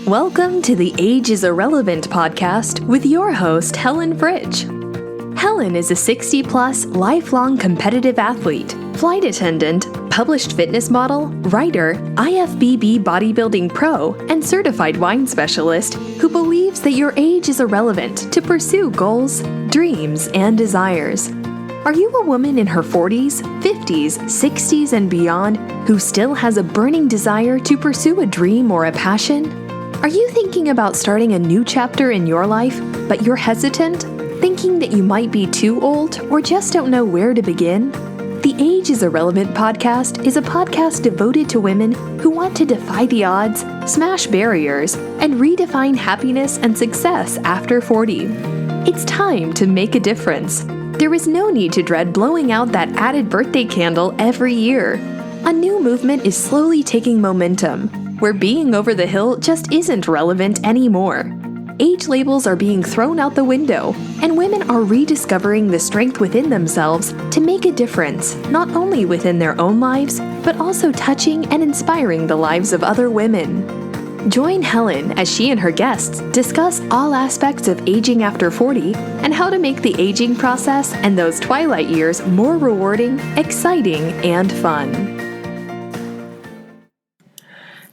Welcome to the Age is Irrelevant podcast with your host, Helen Fritsch. Helen is a 60-plus lifelong competitive athlete, flight attendant, published fitness model, writer, IFBB bodybuilding pro, and certified wine specialist who believes that your age is irrelevant to pursue goals, dreams, and desires. Are you a woman in her 40s, 50s, 60s, and beyond who still has a burning desire to pursue a dream or a passion? Are you thinking about starting a new chapter in your life, but you're hesitant, thinking that you might be too old or just don't know where to begin? The Age is Irrelevant podcast is a podcast devoted to women who want to defy the odds, smash barriers, and redefine happiness and success after 40. It's time to make a difference. There is no need to dread blowing out that added birthday candle every year. A new movement is slowly taking momentum, where being over the hill just isn't relevant anymore. Age labels are being thrown out the window, and women are rediscovering the strength within themselves to make a difference, not only within their own lives, but also touching and inspiring the lives of other women. Join Helen as she and her guests discuss all aspects of aging after 40 and how to make the aging process and those twilight years more rewarding, exciting, and fun.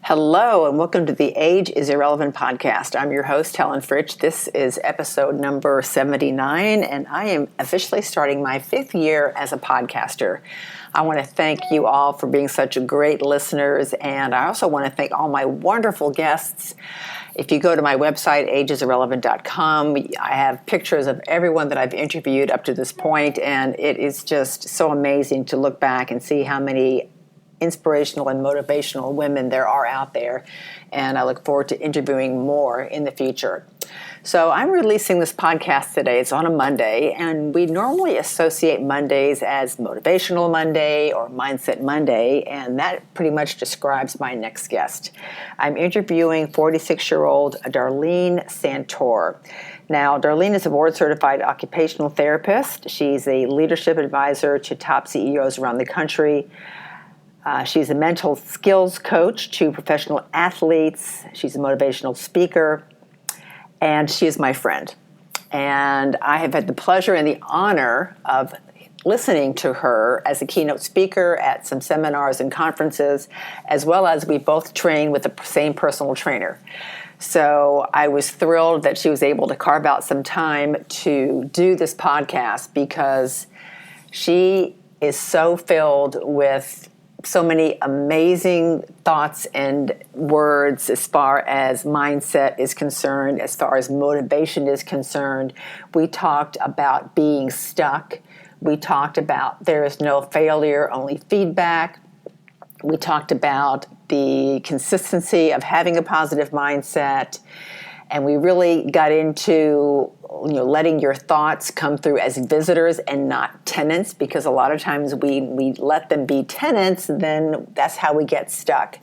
Hello, and welcome to the Age is Irrelevant podcast. I'm your host, Helen Fritsch. This is episode number 79, and I am officially starting my 5th year as a podcaster. I want to thank you all for being such great listeners, and I also want to thank all my wonderful guests. If you go to my website, ageisirrelevant.com, I have pictures of everyone that I've interviewed up to this point, and it is just so amazing to look back and see how many inspirational and motivational women there are out there, and I look forward to interviewing more in the future. So I'm releasing this podcast today. It's on a Monday, and we normally associate Mondays as Motivational Monday or Mindset Monday, and that pretty much describes my next guest. I'm interviewing 46-year-old Darlene Santore. Now, Darlene is a board-certified occupational therapist. She's a leadership advisor to top CEOs around the country. She's a mental skills coach to professional athletes. She's a motivational speaker, and she is my friend. And I have had the pleasure and the honor of listening to her as a keynote speaker at some seminars and conferences, as well as we both train with the same personal trainer. So I was thrilled that she was able to carve out some time to do this podcast because she is so filled with so many amazing thoughts and words as far as mindset is concerned, as far as motivation is concerned. We talked about being stuck. We talked about there is no failure, only feedback. We talked about the consistency of having a positive mindset. And we really got into letting your thoughts come through as visitors and not tenants, because a lot of times we let them be tenants, then that's how we get stuck.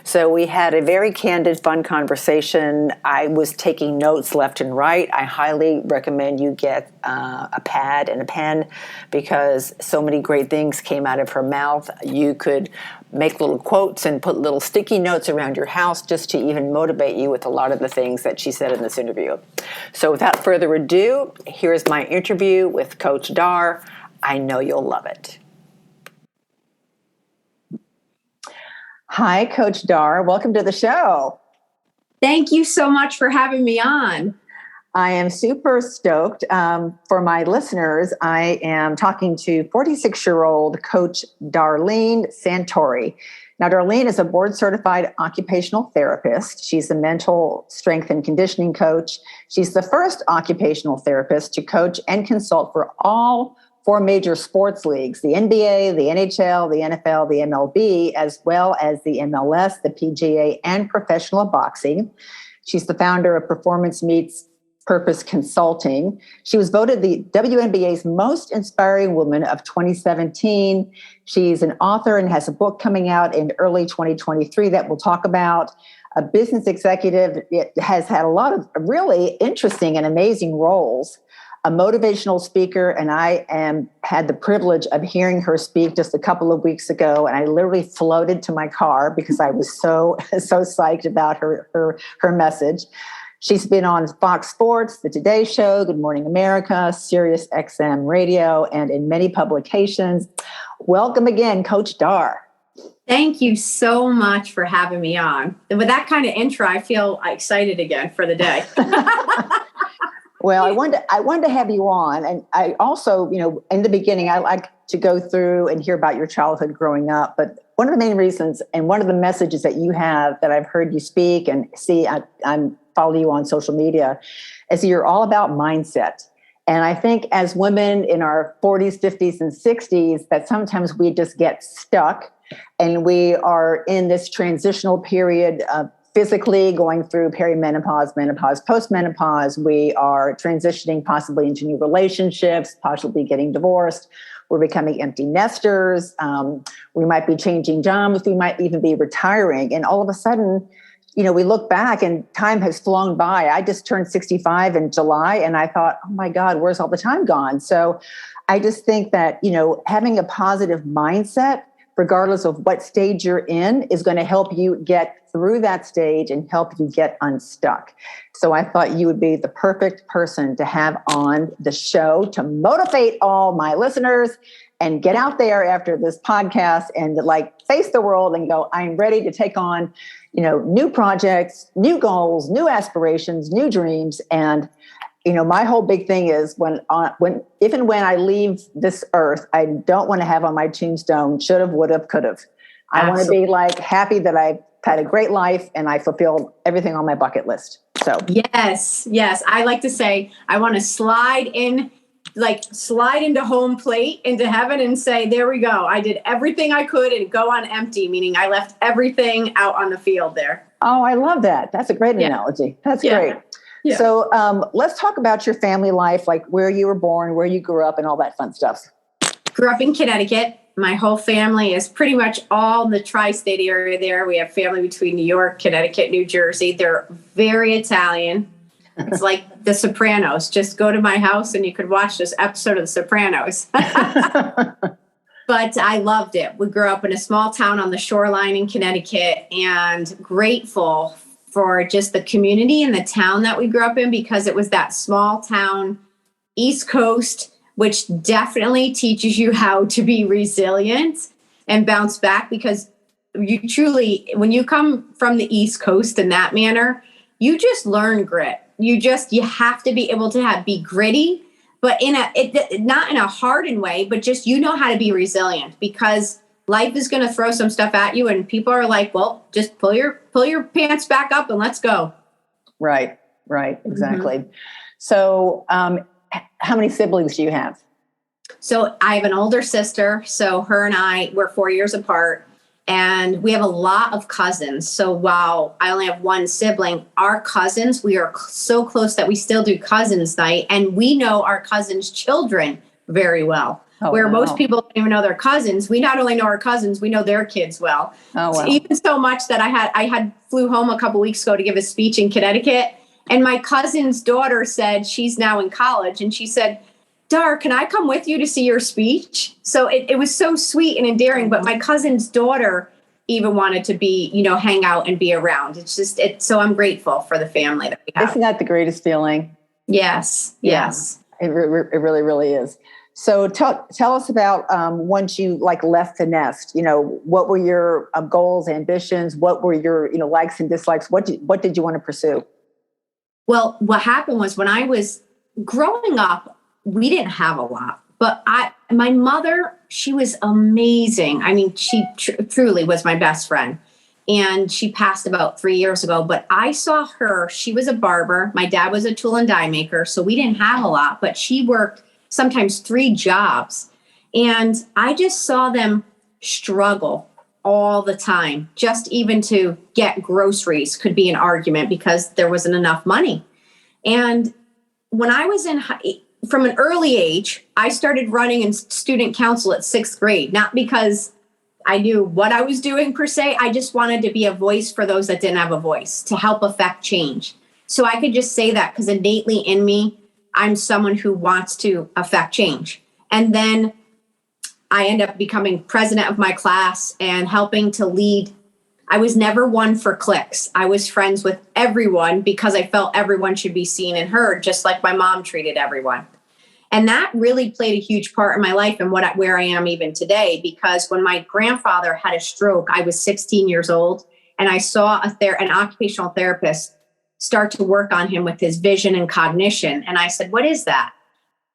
So we had a very candid, fun conversation. I was taking notes left and right. I highly recommend you get a pad and a pen because so many great things came out of her mouth. You could make little quotes and put little sticky notes around your house just to even motivate you with a lot of the things that she said in this interview. So without further ado, here's my interview with Coach Dar. I know you'll love it. Hi, Coach Dar. Welcome to the show. Thank you so much for having me on. I am super stoked. For my listeners, I am talking to 46-year-old Coach Darlene Santore. Now, Darlene is a board-certified occupational therapist. She's a mental strength and conditioning coach. She's the first occupational therapist to coach and consult for all 4 major sports leagues, the NBA, the NHL, the NFL, the MLB, as well as the MLS, the PGA, and professional boxing. She's the founder of Performance Meets Purpose Consulting. She was voted the WNBA's Most Inspiring Woman of 2017. She's an author and has a book coming out in early 2023 that we'll talk about. A business executive. It has had a lot of really interesting and amazing roles. a motivational speaker, and I had the privilege of hearing her speak just a couple of weeks ago, and I literally floated to my car because I was so psyched about her message. She's been on Fox Sports, The Today Show, Good Morning America, SiriusXM Radio, and in many publications. Welcome again, Coach Dar. Thank you so much for having me on. And with that kind of intro, I feel excited again for the day. Well, I wanted to have you on. And I also, in the beginning, I like to go through and hear about your childhood growing up. But one of the main reasons and one of the messages that you have that I've heard you speak and see, I'm follow you on social media, is you're all about mindset. And I think as women in our 40s, 50s, and 60s, that sometimes we just get stuck and we are in this transitional period of physically going through perimenopause, menopause, postmenopause. We are transitioning possibly into new relationships, possibly getting divorced. We're becoming empty nesters. We might be changing jobs. We might even be retiring. And all of a sudden, we look back and time has flown by. I just turned 65 in July and I thought, oh my God, where's all the time gone? So I just think that, having a positive mindset, regardless of what stage you're in, is going to help you get through that stage and help you get unstuck. So I thought you would be the perfect person to have on the show to motivate all my listeners and get out there after this podcast and face the world and go, I'm ready to take on, new projects, new goals, new aspirations, new dreams. And, my whole big thing is if and when I leave this earth, I don't want to have on my tombstone, should have, would have, could have. I want to be happy that I've had a great life and I fulfilled everything on my bucket list. So yes. I like to say, I want to slide into home plate into heaven and say, there we go. I did everything I could and go on empty, meaning I left everything out on the field there. Oh, I love that. That's a great analogy. That's great. Yeah. So let's talk about your family life, like where you were born, where you grew up, and all that fun stuff. Grew up in Connecticut. My whole family is pretty much all in the tri-state area there. We have family between New York, Connecticut, New Jersey. They're very Italian. It's like The Sopranos. Just go to my house and you could watch this episode of The Sopranos. But I loved it. We grew up in a small town on the shoreline in Connecticut and grateful for just the community and the town that we grew up in because it was that small town, East Coast, which definitely teaches you how to be resilient and bounce back because you truly, when you come from the East Coast in that manner, you just learn grit. You have to be able to be gritty, but not in a hardened way, but just, how to be resilient because life is going to throw some stuff at you and people are like, well, just pull your pants back up and let's go. Right. Exactly. Mm-hmm. So, how many siblings do you have? So I have an older sister. So her and we're 4 years apart. And we have a lot of cousins. So while I only have one sibling, our cousins, we are so close that we still do cousins night. And we know our cousins' children very well. Most people don't even know their cousins. We not only know our cousins, we know their kids well. Oh, wow. So even so much that I flew home a couple weeks ago to give a speech in Connecticut. And my cousin's daughter said, she's now in college. And she said, Dar, can I come with you to see your speech? So it was so sweet and endearing, but my cousin's daughter even wanted to be, hang out and be around. So I'm grateful for the family that we have. Isn't that the greatest feeling? Yes. It really, really is. So tell us about once you left the nest, what were your goals, ambitions? What were your, likes and dislikes? What did you want to pursue? Well, what happened was when I was growing up, we didn't have a lot, but my mother, she was amazing. I mean, she truly was my best friend and she passed about 3 years ago, but I saw her, she was a barber. My dad was a tool and die maker. So we didn't have a lot, but she worked sometimes 3 jobs. And I just saw them struggle all the time. Just even to get groceries could be an argument because there wasn't enough money. And when I was from an early age, I started running in student council at 6th grade, not because I knew what I was doing per se. I just wanted to be a voice for those that didn't have a voice to help affect change. So I could just say that because innately in me, I'm someone who wants to affect change. And then I end up becoming president of my class and helping to lead. I was never one for cliques. I was friends with everyone because I felt everyone should be seen and heard, just like my mom treated everyone. And that really played a huge part in my life and where I am even today, because when my grandfather had a stroke, I was 16 years old, and I saw an occupational therapist start to work on him with his vision and cognition. And I said, "What is that?"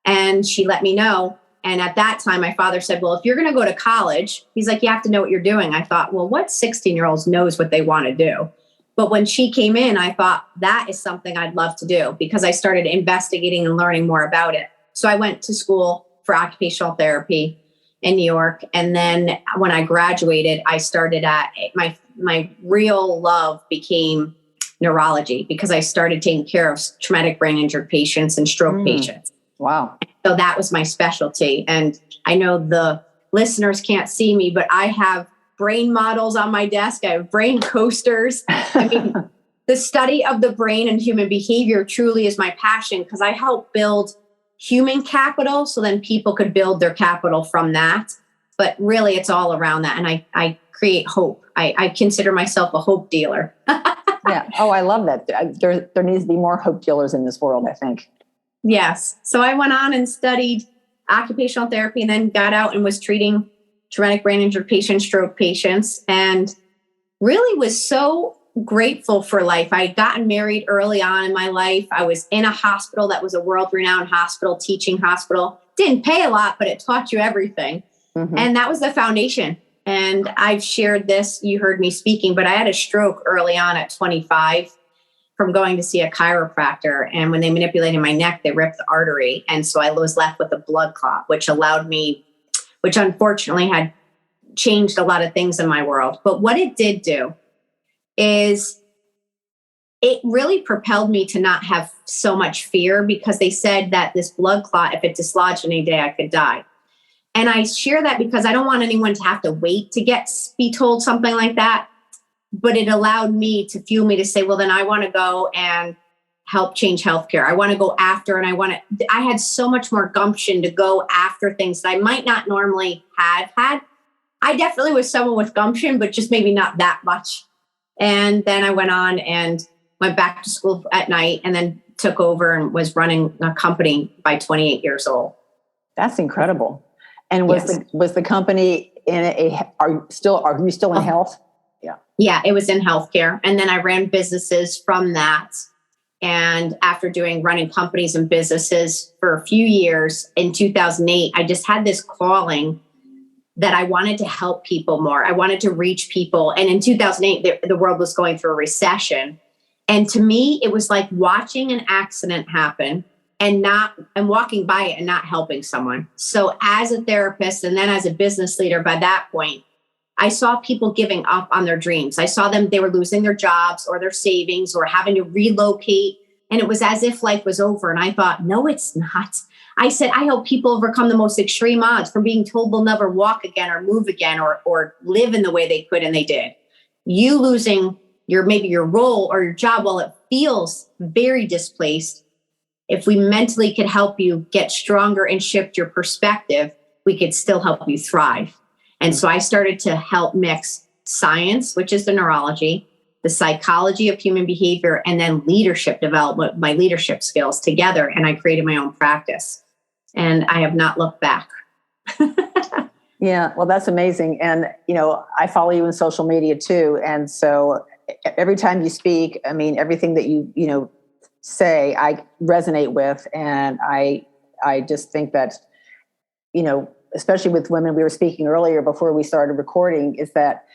And she let me know. And at that time, my father said, "Well, if you're going to go to college," he's like, "you have to know what you're doing." I thought, well, what 16-year-olds knows what they want to do? But when she came in, I thought that is something I'd love to do, because I started investigating and learning more about it. So I went to school for occupational therapy in New York. And then when I graduated, I started at my real love became neurology, because I started taking care of traumatic brain injured patients and stroke patients. Wow. So that was my specialty. And I know the listeners can't see me, but I have brain models on my desk. I have brain coasters. I mean, the study of the brain and human behavior truly is my passion, because I help build human capital so then people could build their capital from that. But really, it's all around that. And I create hope. I consider myself a hope dealer. Yeah. Oh, I love that. There needs to be more hope dealers in this world, I think. Yes. So I went on and studied occupational therapy, and then got out and was treating traumatic brain injured patients, stroke patients, and really was so grateful for life. I had gotten married early on in my life. I was in a hospital that was a world-renowned hospital, teaching hospital. Didn't pay a lot, but it taught you everything. Mm-hmm. And that was the foundation. And I've shared this, you heard me speaking, but I had a stroke early on at 25 from going to see a chiropractor. And when they manipulated my neck, they ripped the artery. And so I was left with a blood clot, which unfortunately had changed a lot of things in my world. But what it did do is it really propelled me to not have so much fear, because they said that this blood clot, if it dislodged any day, I could die. And I share that because I don't want anyone to have to wait to be told something like that. But it allowed me to fuel me to say, well, then I want to go and help change healthcare. I want to go after, and I had so much more gumption to go after things that I might not normally have had. I definitely was someone with gumption, but just maybe not that much. And then I went on and went back to school at night, and then took over and was running a company by 28 years old. That's incredible. And was the company are you still in health? Yeah. Yeah, it was in healthcare. And then I ran businesses from that. And after running companies and businesses for a few years, in 2008, I just had this calling that I wanted to help people more. I wanted to reach people. And in 2008, the world was going through a recession. And to me, it was like watching an accident happen and walking by it and not helping someone. So as a therapist, and then as a business leader, by that point, I saw people giving up on their dreams. I saw they were losing their jobs or their savings or having to relocate. And it was as if life was over. And I thought, no, it's not. I said, I help people overcome the most extreme odds, from being told they'll never walk again or move again or live in the way they could, and they did. You losing maybe your role or your job, while it feels very displaced, if we mentally could help you get stronger and shift your perspective, we could still help you thrive. And so I started to help mix science, which is the neurology, the psychology of human behavior, and then leadership development, my leadership skills together. And I created my own practice, and I have not looked back. Yeah, well, that's amazing. And, I follow you in social media too. And so every time you speak, I mean, everything that you say, I resonate with. And I just think that, especially with women, we were speaking earlier before we started recording, is that,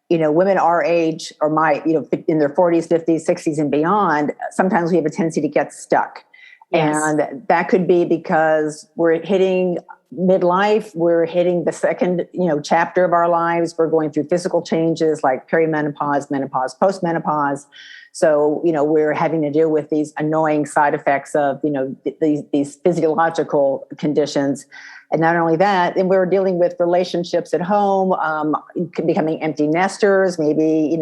women our age or in their 40s, 50s, 60s and beyond, sometimes we have a tendency to get stuck. Yes. And that could be because we're hitting midlife, we're hitting the second, chapter of our lives. We're going through physical changes like perimenopause, menopause, postmenopause. So, we're having to deal with these annoying side effects of, these physiological conditions. And not only that, and we're dealing with relationships at home, becoming empty nesters, maybe,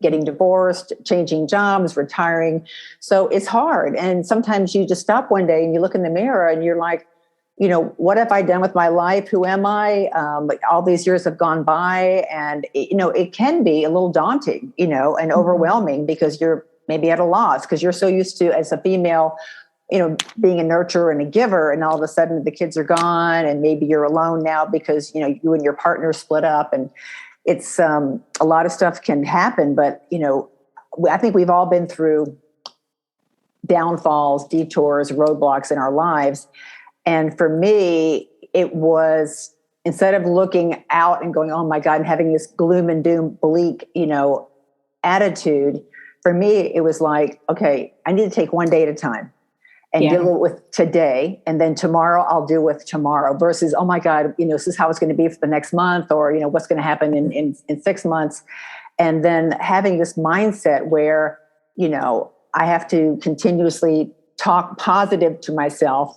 getting divorced, changing jobs, retiring. So it's hard. And sometimes you just stop one day and you look in the mirror and you're like, what have I done with my life? Who am I? All these years have gone by, and it can be a little daunting, and overwhelming, because you're maybe at a loss, because you're so used to, as a female, being a nurturer and a giver, and all of a sudden the kids are gone, and maybe you're alone now because you and your partner split up, and it's a lot of stuff can happen. But I think we've all been through downfalls, detours, roadblocks in our lives. And for me, it was, instead of looking out and going, oh my God, and having this gloom and doom, bleak, attitude, for me, it was like, okay, I need to take one day at a time and deal with today. And then tomorrow I'll deal with tomorrow, versus, oh my God, this is how it's going to be for the next month, or, what's going to happen in 6 months. And then having this mindset where, I have to continuously talk positive to myself,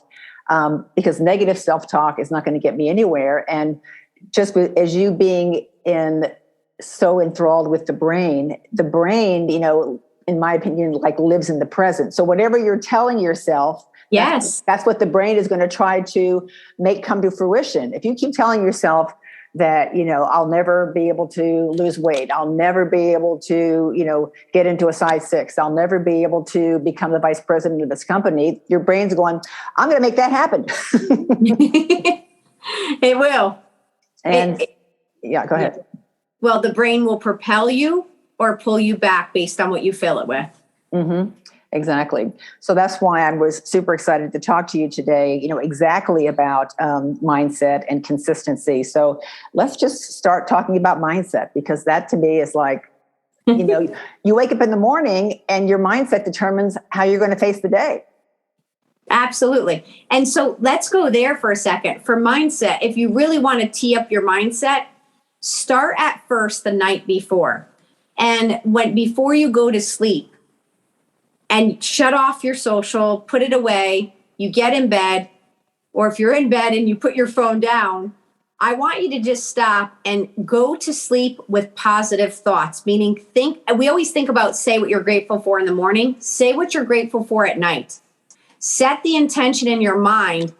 because negative self-talk is not going to get me anywhere. And just as you being so enthralled with the brain, in my opinion, like lives in the present. So whatever you're telling yourself, yes, that's what the brain is going to try to make come to fruition. If you keep telling yourself that, I'll never be able to lose weight, I'll never be able to, get into a size 6, I'll never be able to become the vice president of this company, your brain's going, I'm going to make that happen. It will. And yeah, go ahead. Well, the brain will propel you or pull you back based on what you fill it with. Mm-hmm. Exactly. So that's why I was super excited to talk to you today, exactly about mindset and consistency. So let's just start talking about mindset, because that to me is like, you wake up in the morning and your mindset determines how you're going to face the day. Absolutely. And so let's go there for a second. For mindset, if you really want to tee up your mindset, start at first the night before. And before you go to sleep, and shut off your social, put it away, you get in bed, or if you're in bed and you put your phone down, I want you to just stop and go to sleep with positive thoughts, meaning we always think about say what you're grateful for in the morning, say what you're grateful for at night. Set the intention in your mind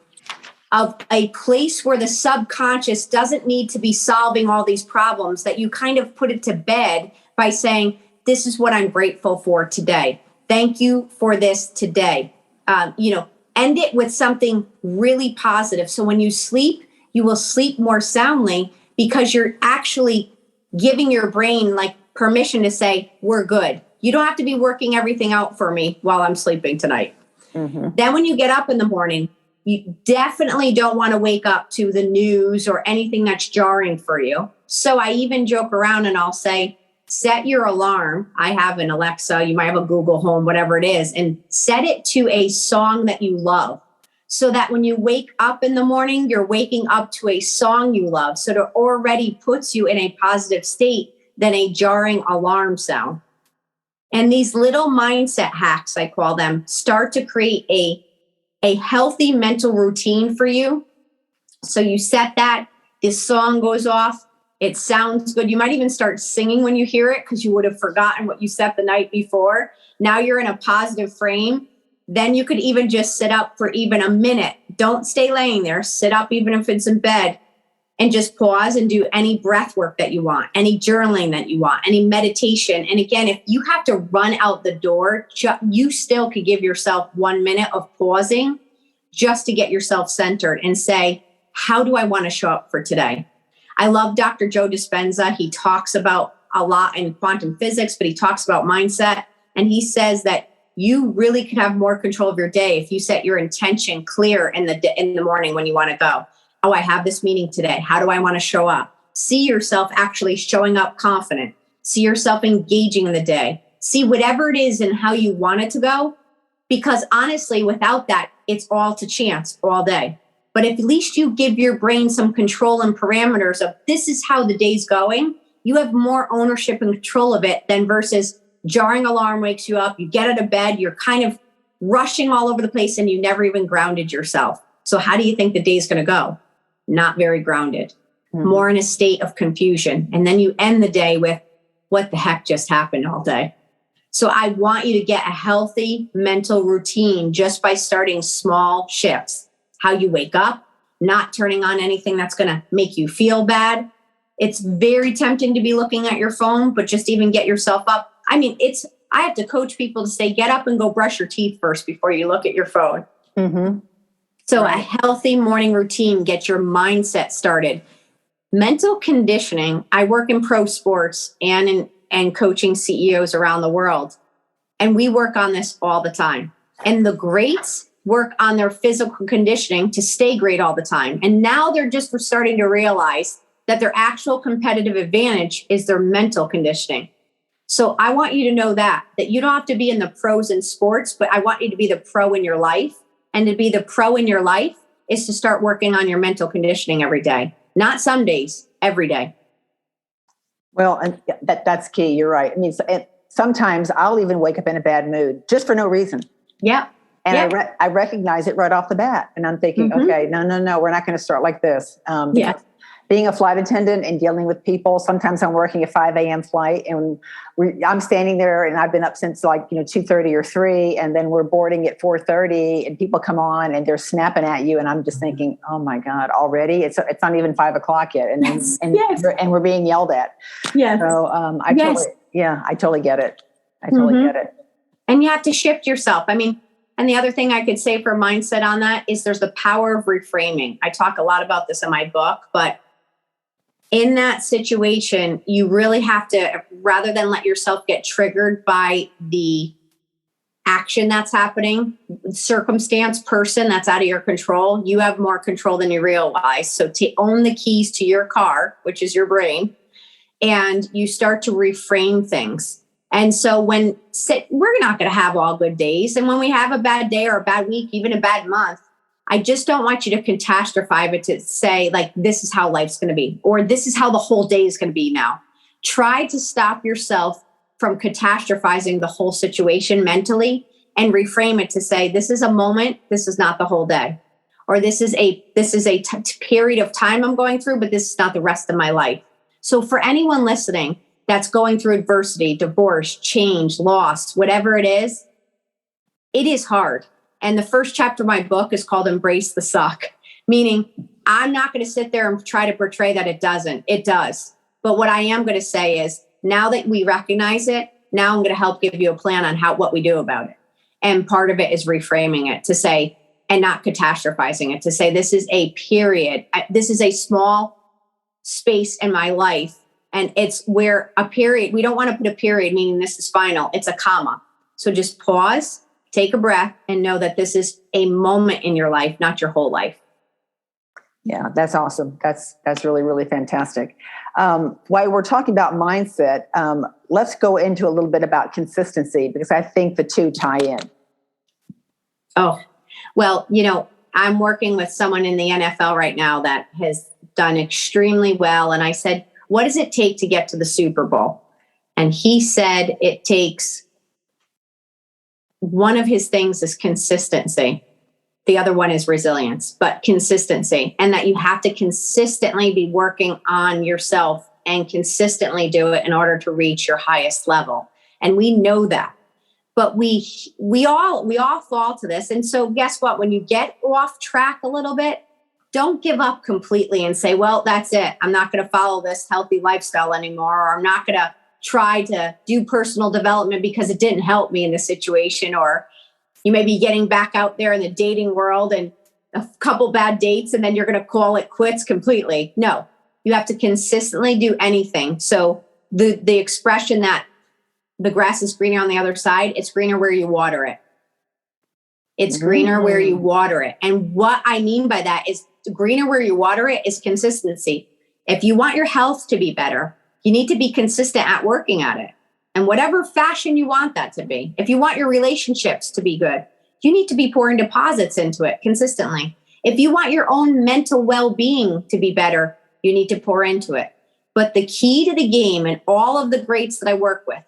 of a place where the subconscious doesn't need to be solving all these problems, that you kind of put it to bed by saying, this is what I'm grateful for today. Thank you for this today. End it with something really positive. So when you sleep, you will sleep more soundly, because you're actually giving your brain like permission to say, we're good. You don't have to be working everything out for me while I'm sleeping tonight. Mm-hmm. Then when you get up in the morning, you definitely don't want to wake up to the news or anything that's jarring for you. So I even joke around and I'll say, set your alarm. I have an Alexa, you might have a Google Home, whatever it is, and set it to a song that you love, so that when you wake up in the morning, you're waking up to a song you love. So it already puts you in a positive state than a jarring alarm sound. And these little mindset hacks, I call them, start to create a healthy mental routine for you. So you set that, this song goes off, it sounds good. You might even start singing when you hear it, because you would have forgotten what you set the night before. Now you're in a positive frame. Then you could even just sit up for even a minute. Don't stay laying there. Sit up, even if it's in bed, and just pause and do any breath work that you want, any journaling that you want, any meditation. And again, if you have to run out the door, you still could give yourself 1 minute of pausing just to get yourself centered and say, how do I want to show up for today? I love Dr. Joe Dispenza. He talks about a lot in quantum physics, but he talks about mindset. And he says that you really can have more control of your day if you set your intention clear in the morning when you want to go. Oh, I have this meeting today. How do I want to show up? See yourself actually showing up confident. See yourself engaging in the day. See whatever it is and how you want it to go. Because honestly, without that, it's all to chance all day. But if at least you give your brain some control and parameters of this is how the day's going, you have more ownership and control of it than versus jarring alarm wakes you up, you get out of bed, you're kind of rushing all over the place and you never even grounded yourself. So how do you think the day's going to go? Not very grounded, more in a state of confusion. And then you end the day with, what the heck just happened all day? So I want you to get a healthy mental routine just by starting small shifts. How you wake up, not turning on anything that's going to make you feel bad. It's very tempting to be looking at your phone, but just even get yourself up. I mean, I have to coach people to say, get up and go brush your teeth first before you look at your phone. Mm-hmm. So a healthy morning routine, get your mindset started. Mental conditioning. I work in pro sports and coaching CEOs around the world. And we work on this all the time. And the greats work on their physical conditioning to stay great all the time. And now they're just starting to realize that their actual competitive advantage is their mental conditioning. So I want you to know that you don't have to be in the pros in sports, but I want you to be the pro in your life. And to be the pro in your life is to start working on your mental conditioning every day. Not some days, every day. Well, and that's key. You're right. I mean, sometimes I'll even wake up in a bad mood just for no reason. Yeah. And I recognize it right off the bat. And I'm thinking, okay, no, we're not going to start like this. Being a flight attendant and dealing with people, sometimes I'm working a 5 a.m. flight and I'm standing there and I've been up since 2:30 or 3, and then we're boarding at 4:30 and people come on and they're snapping at you and I'm just thinking, oh my God, already? It's not even 5 o'clock yet. And we're being yelled at. Yes. So I totally get it. I totally get it. And you have to shift yourself. I mean, and the other thing I could say for mindset on that is there's the power of reframing. I talk a lot about this in my book, but in that situation, you really have to, rather than let yourself get triggered by the action that's happening, circumstance, person that's out of your control, you have more control than you realize. So to own the keys to your car, which is your brain, and you start to reframe things. And so we're not going to have all good days. And when we have a bad day or a bad week, even a bad month, I just don't want you to catastrophize it to say, this is how life's going to be, or this is how the whole day is going to be now. Try to stop yourself from catastrophizing the whole situation mentally and reframe it to say, this is a moment, this is not the whole day. Or this is a period of time I'm going through, but this is not the rest of my life. So for anyone listening that's going through adversity, divorce, change, loss, whatever it is hard. And the first chapter of my book is called Embrace the Suck, meaning I'm not going to sit there and try to portray that it doesn't. It does. But what I am going to say is, now that we recognize it, now I'm going to help give you a plan on what we do about it. And part of it is reframing it to say, and not catastrophizing it, to say, this is a period. This is a small space in my life. And it's where a period, we don't want to put a period, meaning this is final. It's a comma. So just pause. Take a breath and know that this is a moment in your life, not your whole life. Yeah, that's awesome. That's really, really fantastic. While we're talking about mindset, let's go into a little bit about consistency, because I think the two tie in. Oh, well, I'm working with someone in the NFL right now that has done extremely well. And I said, what does it take to get to the Super Bowl? And he said it takes, one of his things is consistency. The other one is resilience, but consistency. And that you have to consistently be working on yourself and consistently do it in order to reach your highest level. And we know that. But we all fall to this. And so guess what? When you get off track a little bit, don't give up completely and say, well, that's it. I'm not going to follow this healthy lifestyle anymore, or I'm not going to try to do personal development because it didn't help me in this situation. Or you may be getting back out there in the dating world and a couple bad dates, and then you're going to call it quits completely. No, you have to consistently do anything. So the expression that the grass is greener on the other side, it's greener where you water it. It's greener where you water it. And what I mean by that is greener where you water it is consistency. If you want your health to be better, you need to be consistent at working at it. And whatever fashion you want that to be. If you want your relationships to be good, you need to be pouring deposits into it consistently. If you want your own mental well-being to be better, you need to pour into it. But the key to the game, and all of the greats that I work with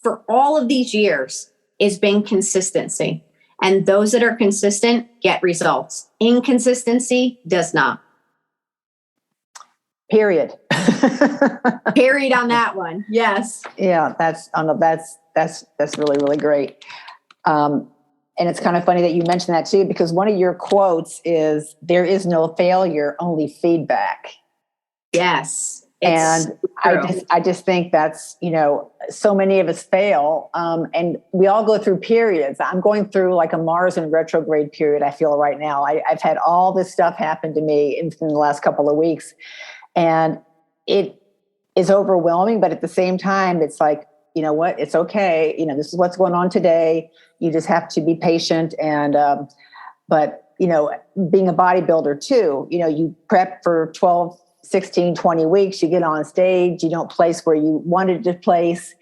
for all of these years, is being consistency. And those that are consistent get results. Inconsistency does not. Period. Carried on that one. Yes. Yeah, that's really, really great. And it's kind of funny that you mentioned that too, because one of your quotes is, "There is no failure, only feedback." Yes. And I just think that's, so many of us fail. And we all go through periods. I'm going through like a Mars in retrograde period, I feel right now. I've had all this stuff happen to me in the last couple of weeks. And it is overwhelming. But at the same time, it's like, you know what, it's okay. This is what's going on today. You just have to be patient. And, but, being a bodybuilder too, you prep for 12, 16, 20 weeks, you get on stage, you don't place where you wanted to place.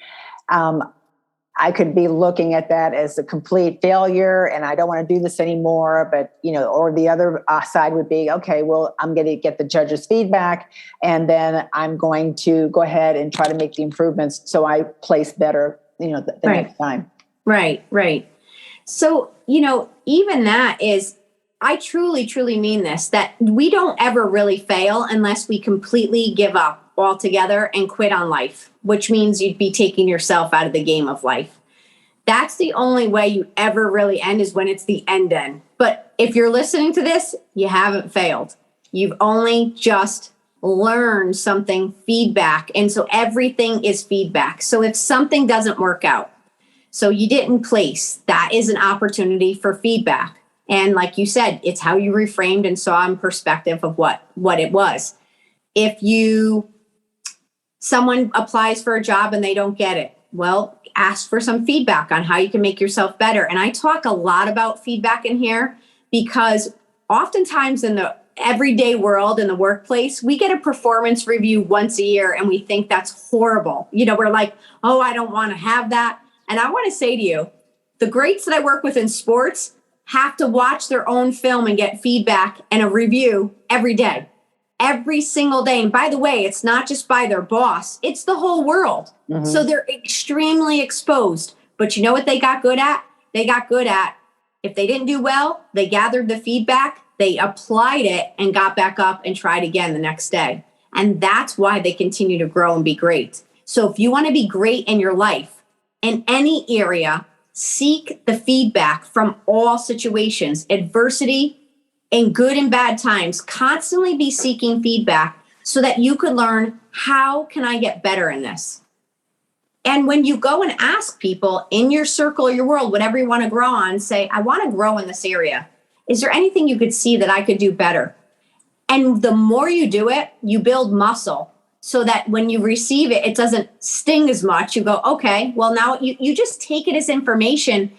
I could be looking at that as a complete failure and I don't want to do this anymore. But, or the other side would be, okay, well, I'm going to get the judge's feedback and then I'm going to go ahead and try to make the improvements so I place better, the next time. Right. So, even that is, I truly, truly mean this, that we don't ever really fail unless we completely give up altogether and quit on life, which means you'd be taking yourself out of the game of life. That's the only way you ever really end, is when it's the end. But if you're listening to this, you haven't failed. You've only just learned something, feedback. And so everything is feedback. So if something doesn't work out, so you didn't place, that is an opportunity for feedback. And like you said, it's how you reframed and saw in perspective of what it was. If someone applies for a job and they don't get it, well, ask for some feedback on how you can make yourself better. And I talk a lot about feedback in here because oftentimes in the everyday world, in the workplace, we get a performance review once a year and we think that's horrible. We're like, oh, I don't want to have that. And I want to say to you, the greats that I work with in sports have to watch their own film and get feedback and a review every day, every single day. And by the way, it's not just by their boss, it's the whole world. Mm-hmm. So they're extremely exposed. But you know what they got good at? If they didn't do well, they gathered the feedback, they applied it and got back up and tried again the next day. And that's why they continue to grow and be great. So if you want to be great in your life, in any area, seek the feedback from all situations, adversity, in good and bad times. Constantly be seeking feedback so that you could learn, how can I get better in this? And when you go and ask people in your circle or your world, whatever you want to grow on, say, I want to grow in this area. Is there anything you could see that I could do better? And the more you do it, you build muscle. So that when you receive it, it doesn't sting as much. You go, okay, well, now you just take it as information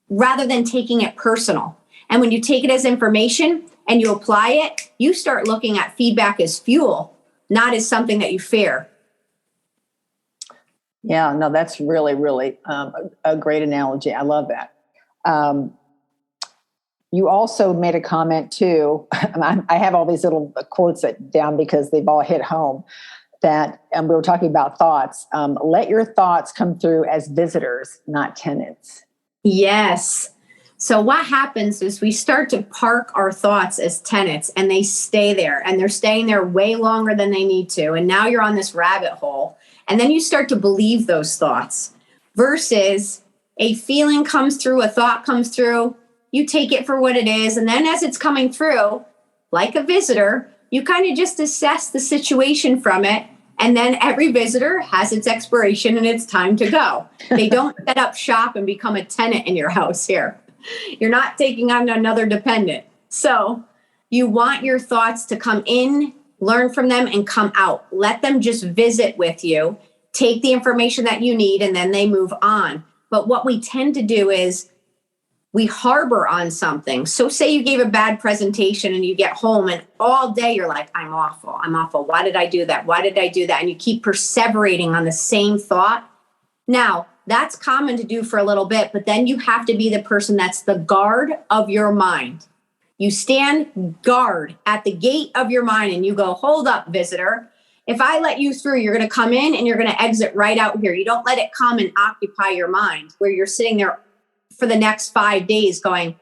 rather than taking it personal. And when you take it as information and you apply it, you start looking at feedback as fuel, not as something that you fear. Yeah, no, that's really, really a great analogy. I love that. You also made a comment too. I have all these little quotes down because they've all hit home. That we were talking about thoughts. Let your thoughts come through as visitors, not tenants. Yes. So what happens is we start to park our thoughts as tenants and they stay there and they're staying there way longer than they need to. And now you're on this rabbit hole. And then you start to believe those thoughts versus a feeling comes through, a thought comes through, you take it for what it is. And then as it's coming through, like a visitor, you kind of just assess the situation from it. And then every visitor has its expiration and it's time to go. They don't set up shop and become a tenant in your house here. You're not taking on another dependent. So you want your thoughts to come in, learn from them, and come out. Let them just visit with you, take the information that you need, and then they move on. But what we tend to do is we harbor on something. So say you gave a bad presentation and you get home and all day you're like, I'm awful. Why did I do that? And you keep perseverating on the same thought. Now, that's common to do for a little bit, but then you have to be the person that's the guard of your mind. You stand guard at the gate of your mind and you go, hold up, visitor. If I let you through, you're going to come in and you're going to exit right out here. You don't let it come and occupy your mind where you're sitting there for the next 5 days going,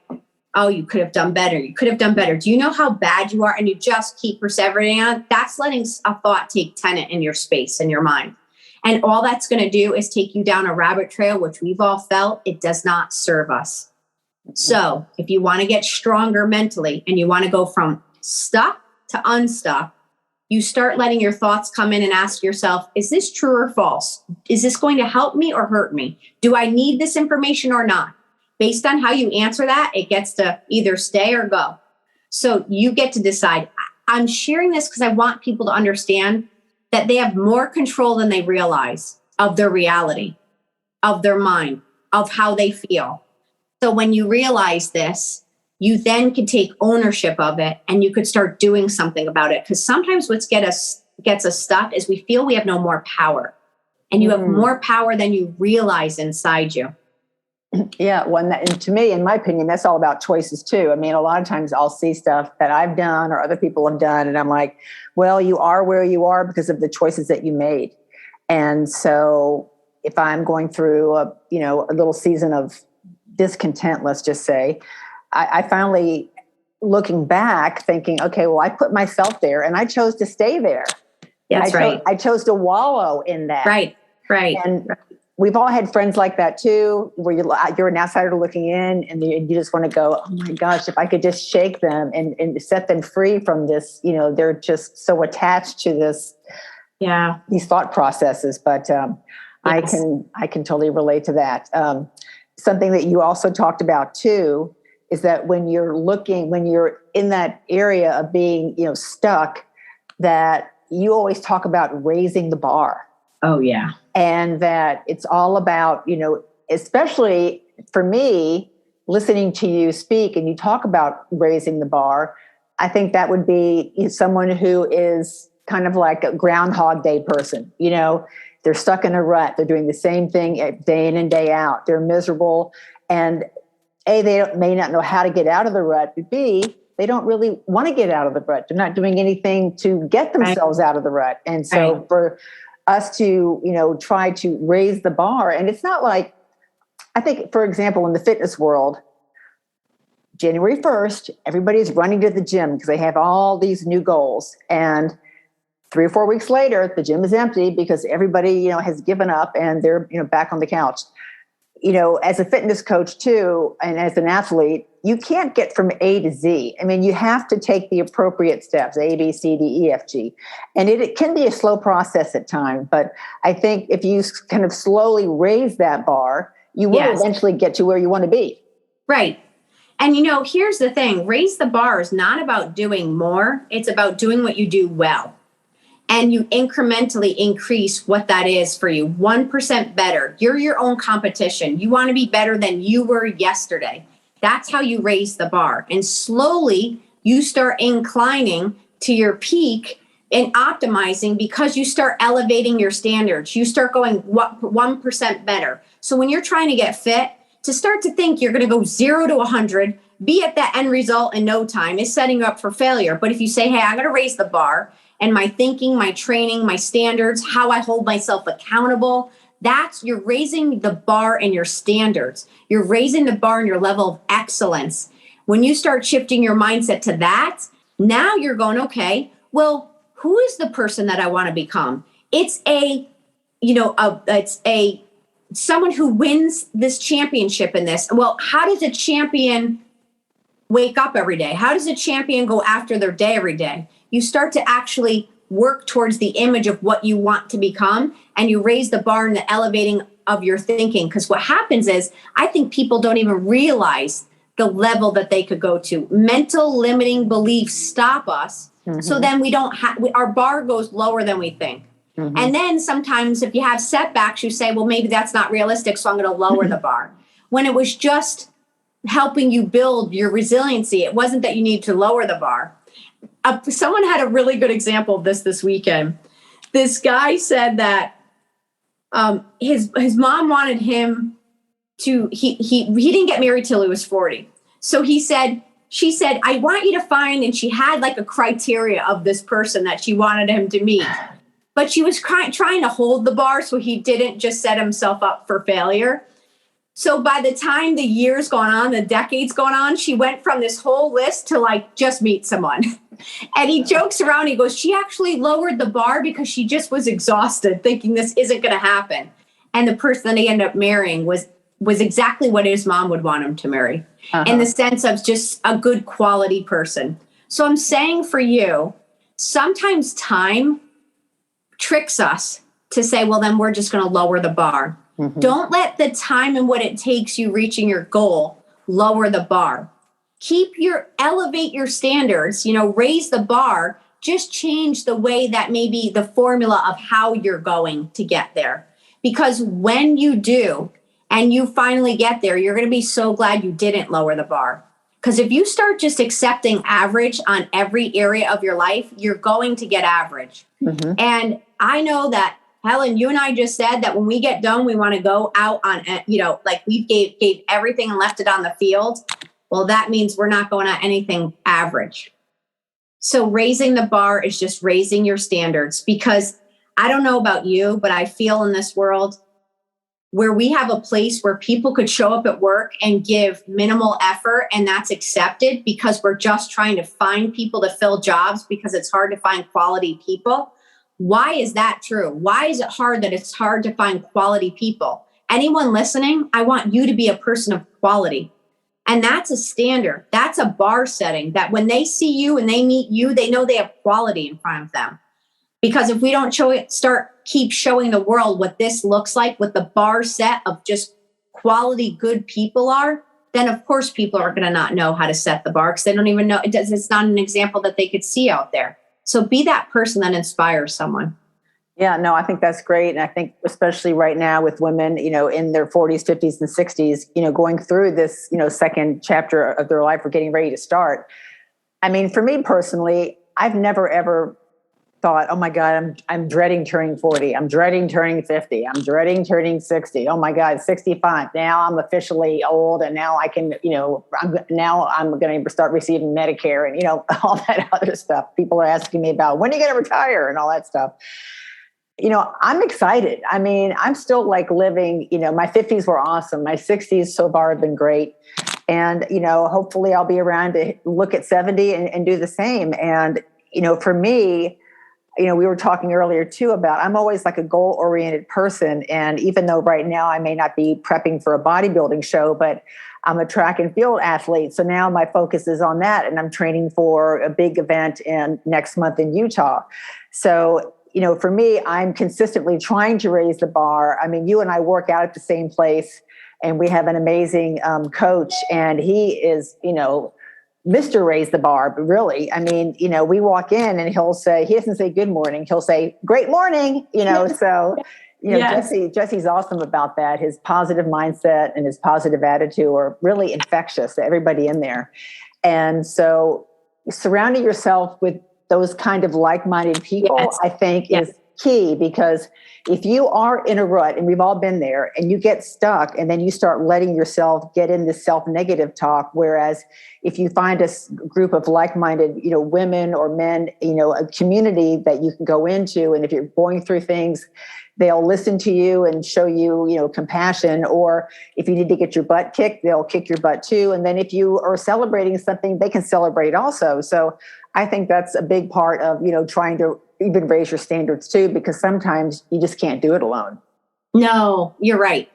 oh, you could have done better. You could have done better. Do you know how bad you are? And you just keep perseverating on. That's letting a thought take tenant in your space, in your mind. And all that's going to do is take you down a rabbit trail, which we've all felt. It does not serve us. So if you want to get stronger mentally and you want to go from stuck to unstuck, you start letting your thoughts come in and ask yourself, is this true or false? Is this going to help me or hurt me? Do I need this information or not? Based on how you answer that, it gets to either stay or go. So you get to decide. I'm sharing this because I want people to understand that they have more control than they realize of their reality, of their mind, of how they feel. So when you realize this, you then can take ownership of it and you could start doing something about it. Because sometimes what gets us stuck is we feel we have no more power. And you have more power than you realize inside you. Yeah, well, and to me, in my opinion, that's all about choices too. I mean, a lot of times I'll see stuff that I've done or other people have done, and I'm like, well, you are where you are because of the choices that you made. And so if I'm going through a little season of discontent, let's just say, I finally, looking back, thinking, okay, well, I put myself there and I chose to stay there. That's right. I chose to wallow in that. Right. And we've all had friends like that too, where you're an outsider looking in and you just want to go, oh my gosh, if I could just shake them and set them free from this, they're just so attached to this, these thought processes. But yes. I can totally relate to that. Something that you also talked about too, is that when you're in that area of being, stuck, that you always talk about raising the bar. Oh yeah. And that it's all about, especially for me, listening to you speak and you talk about raising the bar, I think that would be someone who is kind of like a Groundhog Day person. They're stuck in a rut. They're doing the same thing day in and day out. They're miserable. And A, they may not know how to get out of the rut, but B, they don't really want to get out of the rut. They're not doing anything to get themselves out of the rut. And so for us to, try to raise the bar, and it's not like, I think, for example, in the fitness world, January 1st, everybody's running to the gym because they have all these new goals. And 3 or 4 weeks later, the gym is empty because everybody, has given up and they're, back on the couch. As a fitness coach too, and as an athlete, you can't get from A to Z. I mean, you have to take the appropriate steps, A, B, C, D, E, F, G. And it can be a slow process at times, but I think if you kind of slowly raise that bar, you will eventually get to where you want to be. Right. And here's the thing, raise the bar is not about doing more. It's about doing what you do well. And you incrementally increase what that is for you. 1% better. You're your own competition. You want to be better than you were yesterday. That's how you raise the bar. And slowly you start inclining to your peak and optimizing because you start elevating your standards. You start going 1% better. So when you're trying to get fit, to start to think you're going to go 0 to 100, be at that end result in no time is setting you up for failure. But if you say, hey, I'm going to raise the bar, and my thinking, my training, my standards, how I hold myself accountable, you're raising the bar and your standards. You're raising the bar and your level of excellence. When you start shifting your mindset to that, now you're going, okay, well, who is the person that I want to become? It's someone who wins this championship in this. Well, how does a champion wake up every day? How does a champion go after their day every day? You start to actually work towards the image of what you want to become, and you raise the bar and the elevating of your thinking. Because what happens is, I think people don't even realize the level that they could go to. Mental limiting beliefs stop us. Mm-hmm. So then we don't our bar goes lower than we think. Mm-hmm. And then sometimes if you have setbacks, you say, well, maybe that's not realistic, so I'm going to lower the bar. When it was just helping you build your resiliency, it wasn't that you need to lower the bar. Someone had a really good example of this weekend. This guy said that his mom wanted him to, he didn't get married till he was 40. So she said, I want you to find, and she had like a criteria of this person that she wanted him to meet. But she was trying to hold the bar so he didn't just set himself up for failure. So by the time the years gone on, the decades gone on, she went from this whole list to like, just meet someone. And he jokes around. He goes, she actually lowered the bar because she just was exhausted thinking this isn't going to happen. And the person that he ended up marrying was exactly what his mom would want him to marry, in the sense of just a good quality person. So I'm saying for you, sometimes time tricks us to say, well, then we're just going to lower the bar. Mm-hmm. Don't let the time and what it takes you reaching your goal lower the bar. Elevate your standards, raise the bar, just change the way that maybe the formula of how you're going to get there. Because when you do, and you finally get there, you're going to be so glad you didn't lower the bar. Because if you start just accepting average on every area of your life, you're going to get average. Mm-hmm. And I know that, Helen, you and I just said that when we get done, we want to go out on, like we gave everything and left it on the field. Well, that means we're not going on anything average. So raising the bar is just raising your standards, because I don't know about you, but I feel in this world where we have a place where people could show up at work and give minimal effort, and that's accepted because we're just trying to find people to fill jobs because it's hard to find quality people. Why is that true? Why is it hard that it's hard to find quality people? Anyone listening, I want you to be a person of quality. And that's a standard. That's a bar setting that when they see you and they meet you, they know they have quality in front of them. Because if we don't keep showing the world what this looks like, what the bar set of just quality good people are, then of course people are going to not know how to set the bar because they don't even know. It's not an example that they could see out there. So be that person that inspires someone. Yeah, no, I think that's great. And I think especially right now with women, in their 40s, 50s, and 60s, going through this, second chapter of their life or getting ready to start. I mean, for me personally, I've never, ever thought, oh my God, I'm dreading turning 40. I'm dreading turning 50. I'm dreading turning 60. Oh my God, 65. Now I'm officially old, and now I can, I'm going to start receiving Medicare and, all that other stuff. People are asking me about, when are you going to retire and all that stuff. I'm excited. I mean, I'm still like living, my 50s were awesome. My 60s so far have been great. And, hopefully I'll be around to look at 70 and do the same. And, for me, we were talking earlier too about, I'm always like a goal-oriented person. And even though right now I may not be prepping for a bodybuilding show, but I'm a track and field athlete. So now my focus is on that. And I'm training for a big event next month in Utah. So, for me, I'm consistently trying to raise the bar. I mean, you and I work out at the same place, and we have an amazing coach, and he is, Mr. Raise the Bar. But really, I mean, we walk in and he doesn't say good morning. He'll say, great morning, so, yes. Jesse's awesome about that. His positive mindset and his positive attitude are really infectious to everybody in there. And so surrounding yourself with those kind of like-minded people, yes, I think is key, because if you are in a rut, and we've all been there, and you get stuck, and then you start letting yourself get into self-negative talk, whereas if you find a group of like-minded, women or men, a community that you can go into, and if you're going through things, they'll listen to you and show you, compassion, or if you need to get your butt kicked, they'll kick your butt too. And then if you are celebrating something, they can celebrate also. So I think that's a big part of, trying to even raise your standards too, because sometimes you just can't do it alone. No, you're right.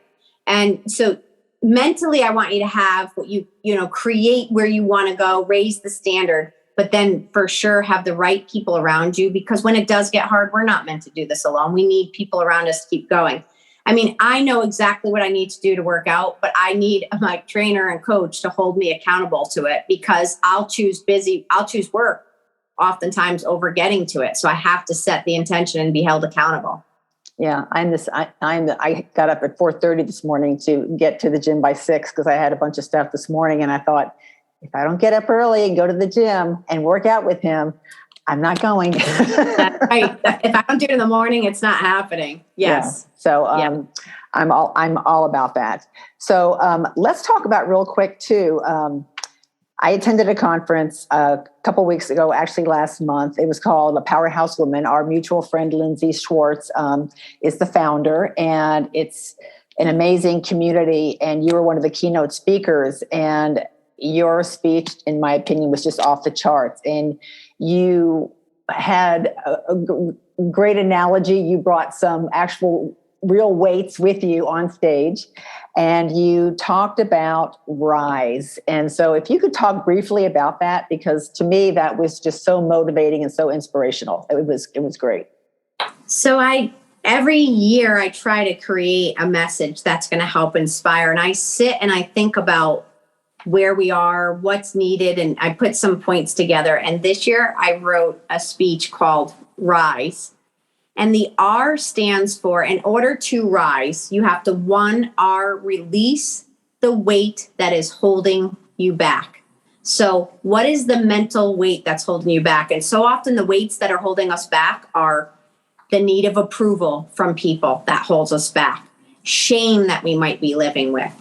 And so mentally, I want you to have what create where you want to go, raise the standard, but then for sure have the right people around you, because when it does get hard, we're not meant to do this alone. We need people around us to keep going. I mean, I know exactly what I need to do to work out, but I need my trainer and coach to hold me accountable to it, because I'll choose work oftentimes over getting to it. So I have to set the intention and be held accountable. Yeah, I got up at 4:30 this morning to get to the gym by 6 because I had a bunch of stuff this morning, and I thought, if I don't get up early and go to the gym and work out with him, I'm not going. That's right. If I don't do it in the morning, it's not happening. Yes. Yeah. So I'm all about that. So let's talk about real quick too. I attended a conference a couple weeks ago, actually last month. It was called A Powerhouse Woman. Our mutual friend, Lindsay Schwartz, is the founder. And it's an amazing community, and you were one of the keynote speakers, and your speech, in my opinion, was just off the charts. And you had a great analogy. You brought some actual real weights with you on stage, and you talked about rise. And so if you could talk briefly about that, because to me, that was just so motivating and so inspirational. It was great. So every year I try to create a message that's going to help inspire. And I sit and I think about where we are, what's needed, and I put some points together. And this year I wrote a speech called Rise. And the R stands for, in order to rise, you have to 1R, release the weight that is holding you back. So what is the mental weight that's holding you back? And so often the weights that are holding us back are the need of approval from people that holds us back, shame that we might be living with,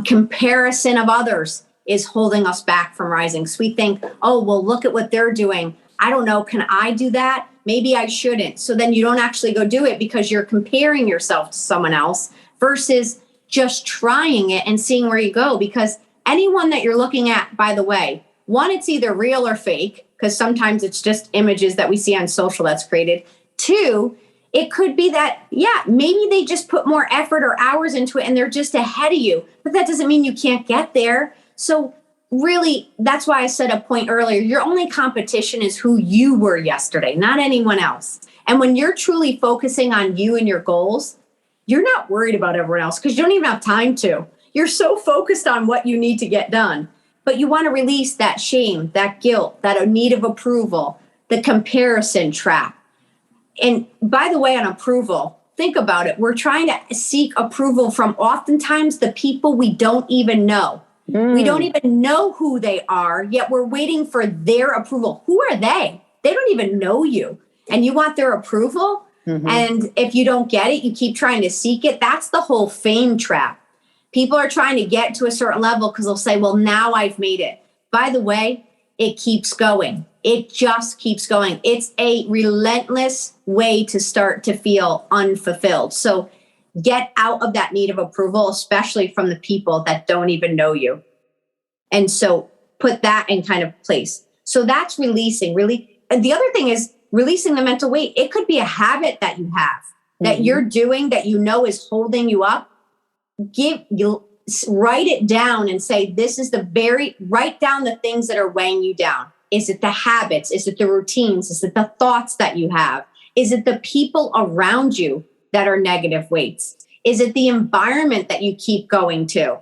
comparison of others is holding us back from rising. So we think, oh, well, look at what they're doing. I don't know. Can I do that? Maybe I shouldn't. So then you don't actually go do it because you're comparing yourself to someone else versus just trying it and seeing where you go. Because anyone that you're looking at, by the way, one, it's either real or fake, because sometimes it's just images that we see on social that's created. Two, it could be that, yeah, maybe they just put more effort or hours into it and they're just ahead of you, but that doesn't mean you can't get there. So really, that's why I said a point earlier, your only competition is who you were yesterday, not anyone else. And when you're truly focusing on you and your goals, you're not worried about everyone else because you don't even have time to. You're so focused on what you need to get done. But you want to release that shame, that guilt, that need of approval, the comparison trap. And by the way, on approval, think about it. We're trying to seek approval from oftentimes the people we don't even know. We don't even know who they are, yet we're waiting for their approval. Who are they? They don't even know you. And you want their approval? Mm-hmm. And if you don't get it, you keep trying to seek it. That's the whole fame trap. People are trying to get to a certain level because they'll say, well, now I've made it. By the way, it keeps going. It just keeps going. It's a relentless way to start to feel unfulfilled. So get out of that need of approval, especially from the people that don't even know you. And so put that in kind of place. So that's releasing, really. And the other thing is releasing the mental weight. It could be a habit that you have, that you're doing, that you know is holding you up. Write it down and say, write down the things that are weighing you down. Is it the habits? Is it the routines? Is it the thoughts that you have? Is it the people around you that are negative weights? Is it the environment that you keep going to?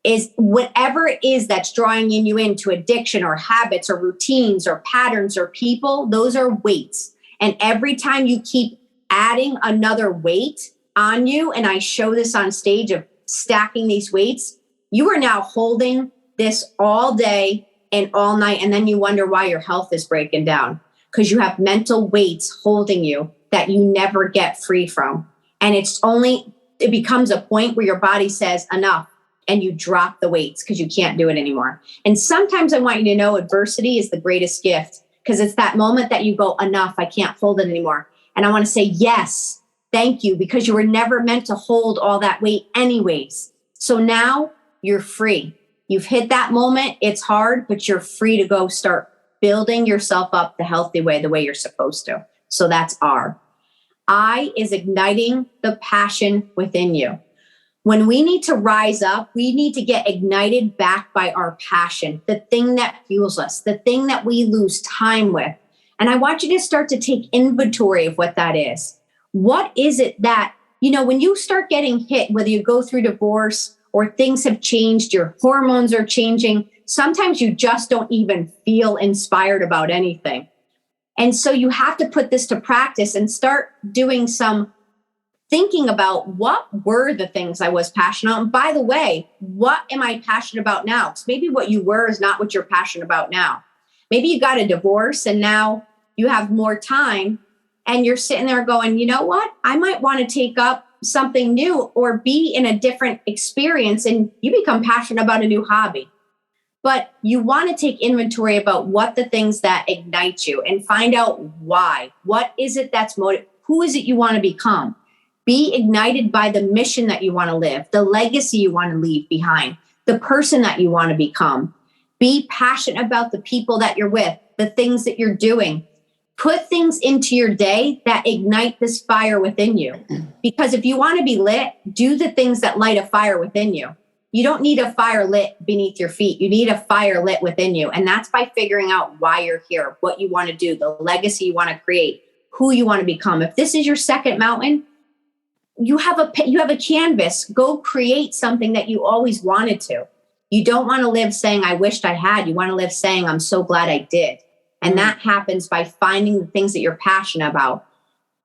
Is whatever it is that's drawing you into addiction or habits or routines or patterns or people, those are weights. And every time you keep adding another weight on you, and I show this on stage of stacking these weights, you are now holding this all day and all night. And then you wonder why your health is breaking down because you have mental weights holding you that you never get free from. And it becomes a point where your body says enough and you drop the weights because you can't do it anymore. And sometimes I want you to know adversity is the greatest gift because it's that moment that you go, enough, I can't hold it anymore. And I want to say, yes, thank you, because you were never meant to hold all that weight anyways. So now you're free. You've hit that moment. It's hard, but you're free to go start building yourself up the healthy way, the way you're supposed to. So that's R. I is igniting the passion within you. When we need to rise up, we need to get ignited back by our passion, the thing that fuels us, the thing that we lose time with. And I want you to start to take inventory of what that is. What is it that, when you start getting hit, whether you go through divorce or things have changed, your hormones are changing, sometimes you just don't even feel inspired about anything. And so you have to put this to practice and start doing some thinking about what were the things I was passionate about. And by the way, what am I passionate about now? Because maybe what you were is not what you're passionate about now. Maybe you got a divorce and now you have more time and you're sitting there going, you know what? I might want to take up something new or be in a different experience, and you become passionate about a new hobby. But you want to take inventory about what the things that ignite you and find out why. What is it that's who is it you want to become? Be ignited by the mission that you want to live, the legacy you want to leave behind, the person that you want to become. Be passionate about the people that you're with, the things that you're doing. Put things into your day that ignite this fire within you. Because if you want to be lit, do the things that light a fire within you. You don't need a fire lit beneath your feet. You need a fire lit within you. And that's by figuring out why you're here, what you want to do, the legacy you want to create, who you want to become. If this is your second mountain, you have a canvas. Go create something that you always wanted to. You don't want to live saying, I wished I had. You want to live saying, I'm so glad I did. And that happens by finding the things that you're passionate about.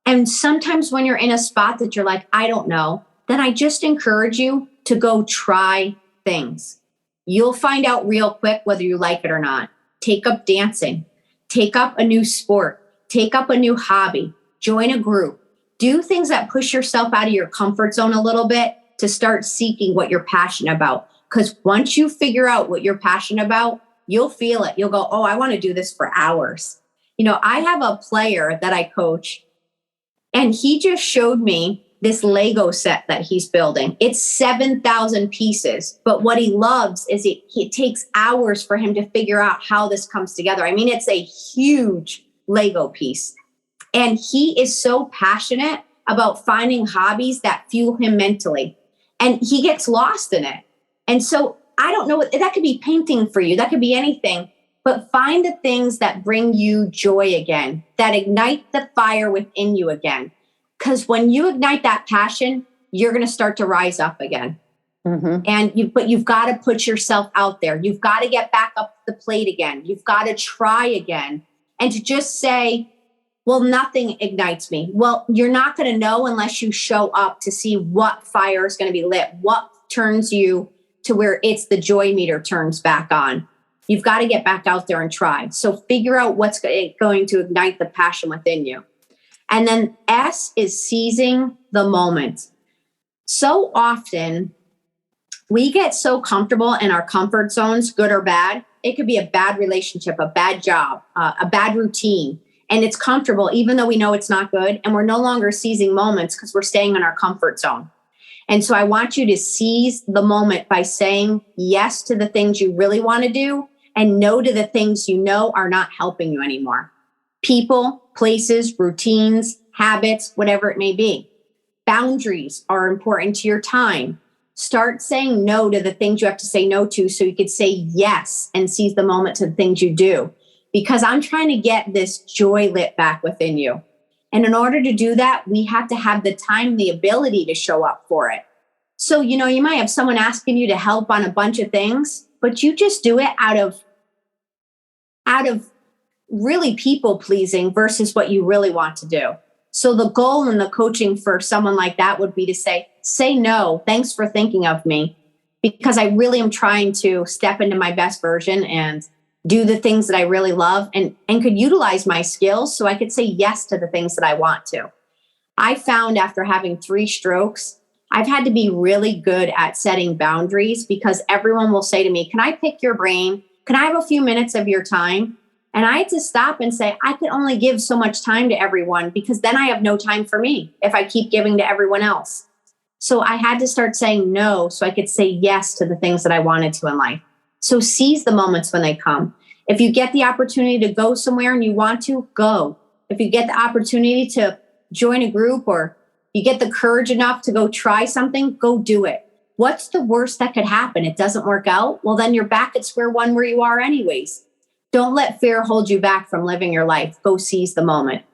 And sometimes when you're in a spot that you're like, I don't know, then I just encourage you to go try things. You'll find out real quick whether you like it or not. Take up dancing, take up a new sport, take up a new hobby, join a group, do things that push yourself out of your comfort zone a little bit to start seeking what you're passionate about. Because once you figure out what you're passionate about, you'll feel it. You'll go, oh, I want to do this for hours. You know, I have a player that I coach, and he just showed me this Lego set that he's building. It's 7,000 pieces. But what he loves is it takes hours for him to figure out how this comes together. I mean, it's a huge Lego piece. And he is so passionate about finding hobbies that fuel him mentally. And he gets lost in it. And so I don't know, that could be painting for you. That could be anything. But find the things that bring you joy again, that ignite the fire within you again. Because when you ignite that passion, you're going to start to rise up again. Mm-hmm. But you've got to put yourself out there. You've got to get back up the plate again. You've got to try again. And to just say, well, nothing ignites me. Well, you're not going to know unless you show up to see what fire is going to be lit, what turns you to where it's the joy meter turns back on. You've got to get back out there and try. So figure out what's going to ignite the passion within you. And then S is seizing the moment. So often we get so comfortable in our comfort zones, good or bad. It could be a bad relationship, a bad job, a bad routine. And it's comfortable, even though we know it's not good. And we're no longer seizing moments because we're staying in our comfort zone. And so I want you to seize the moment by saying yes to the things you really want to do and no to the things you know are not helping you anymore. People, places, routines, habits, whatever it may be. Boundaries are important to your time. Start saying no to the things you have to say no to so you could say yes and seize the moment to the things you do. Because I'm trying to get this joy lit back within you. And in order to do that, we have to have the time, the ability to show up for it. So, you know, you might have someone asking you to help on a bunch of things, but you just do it out of really people pleasing versus what you really want to do. So the goal in the coaching for someone like that would be to say no, thanks for thinking of me, because I really am trying to step into my best version and do the things that I really love and could utilize my skills so I could say yes to the things that I want to. I found after having 3 strokes, I've had to be really good at setting boundaries because everyone will say to me, can I pick your brain? Can I have a few minutes of your time? And I had to stop and say, I can only give so much time to everyone because then I have no time for me if I keep giving to everyone else. So I had to start saying no so I could say yes to the things that I wanted to in life. So seize the moments when they come. If you get the opportunity to go somewhere and you want to, go. If you get the opportunity to join a group or you get the courage enough to go try something, go do it. What's the worst that could happen? It doesn't work out? Well, then you're back at square one where you are anyways. Don't let fear hold you back from living your life. Go seize the moment.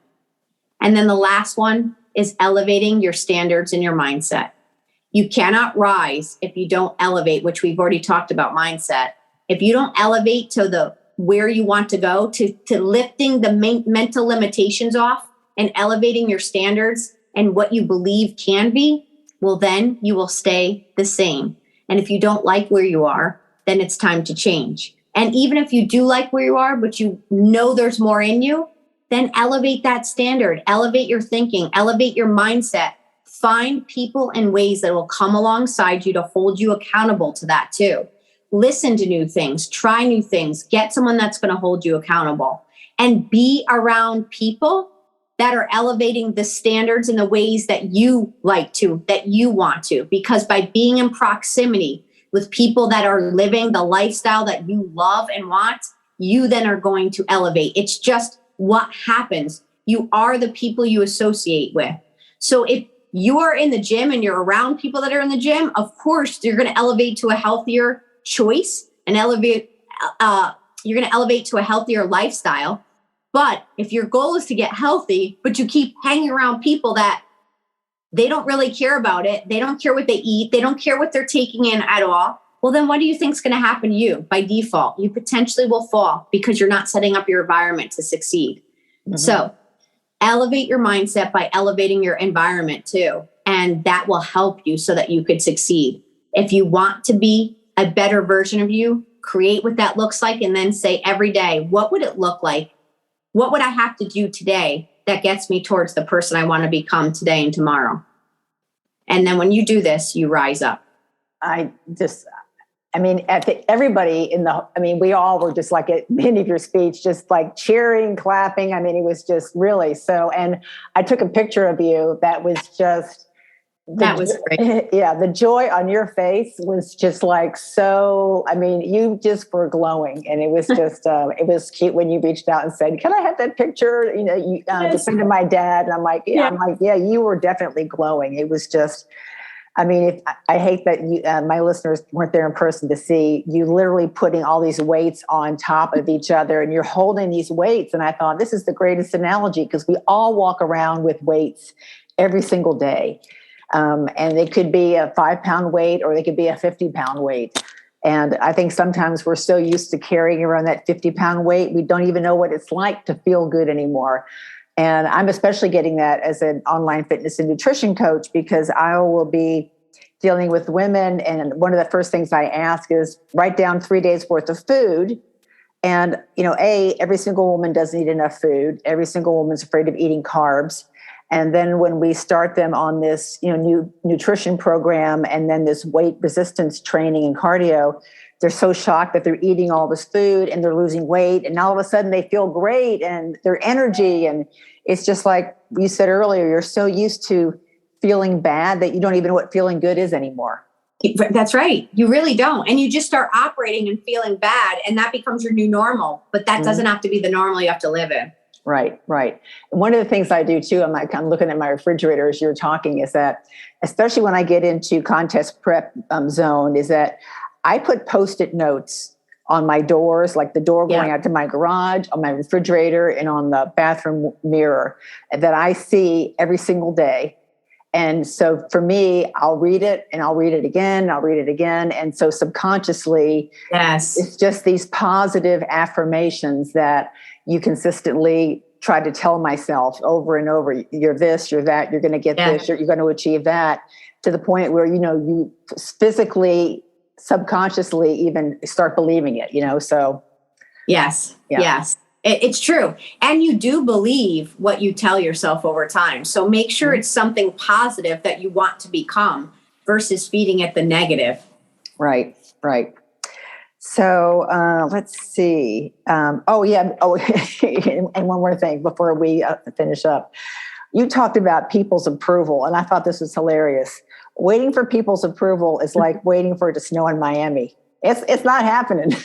And then the last one is elevating your standards and your mindset. You cannot rise if you don't elevate, which we've already talked about mindset. If you don't elevate to where you want to go, to lifting the mental limitations off and elevating your standards and what you believe can be, well, then you will stay the same. And if you don't like where you are, then it's time to change. And even if you do like where you are, but you know there's more in you, then elevate that standard, elevate your thinking, elevate your mindset. Find people and ways that will come alongside you to hold you accountable to that too. Listen to new things, try new things, get someone that's going to hold you accountable, and be around people that are elevating the standards in the ways that you like to, that you want to. Because by being in proximity with people that are living the lifestyle that you love and want, you then are going to elevate. It's just what happens. You are the people you associate with. So if you are in the gym and you're around people that are in the gym, of course, you're going to elevate to a healthier choice and you're going to elevate to a healthier lifestyle. But if your goal is to get healthy, but you keep hanging around people that they don't really care about it, they don't care what they eat, they don't care what they're taking in at all, well, then what do you think is going to happen to you by default? You potentially will fall because you're not setting up your environment to succeed. Mm-hmm. So elevate your mindset by elevating your environment too. And that will help you so that you could succeed. If you want to be a better version of you, create what that looks like and then say every day, what would it look like? What would I have to do today that gets me towards the person I want to become today and tomorrow? And then when you do this, you rise up. We all were just like at the end of your speech, just like cheering, clapping. I mean, it was just really so. And I took a picture of you that was just, that was great. Yeah, the joy on your face was just like so. I mean, you just were glowing, and it was just it was cute when you reached out and said, "Can I have that picture?" You know, you sent to my dad, and I'm like, yeah, you were definitely glowing. It was just. I mean, I hate that my listeners weren't there in person to see you literally putting all these weights on top of each other, and you're holding these weights. And I thought this is the greatest analogy because we all walk around with weights every single day. And it could be a 5-pound weight or they could be a 50-pound weight. And I think sometimes we're so used to carrying around that 50-pound weight, we don't even know what it's like to feel good anymore. And I'm especially getting that as an online fitness and nutrition coach because I will be dealing with women. And one of the first things I ask is write down 3 days worth of food. And, every single woman doesn't eat enough food. Every single woman's afraid of eating carbs. And then when we start them on this, new nutrition program and then this weight resistance training and cardio, they're so shocked that they're eating all this food and they're losing weight. And all of a sudden they feel great and their energy. And it's just like you said earlier, you're so used to feeling bad that you don't even know what feeling good is anymore. That's right. You really don't. And you just start operating and feeling bad and that becomes your new normal. But that doesn't have to be the normal you have to live in. Right. And one of the things I do too, I'm looking at my refrigerator as you're talking, is that, especially when I get into contest prep zone, is that I put Post-it notes on my doors, like the door going out to my garage, on my refrigerator, and on the bathroom mirror that I see every single day. And so for me, I'll read it and I'll read it again. And I'll read it again. And so subconsciously, it's just these positive affirmations that you consistently try to tell myself over and over. You're this, you're that, you're going to get this, you're going to achieve that, to the point where, you physically, subconsciously even start believing it, so. Yes. It's true. And you do believe what you tell yourself over time. So make sure it's something positive that you want to become versus feeding it the negative. Right. So let's see. And one more thing before we finish up. You talked about people's approval, and I thought this was hilarious. Waiting for people's approval is like waiting for it to snow in Miami. It's not happening.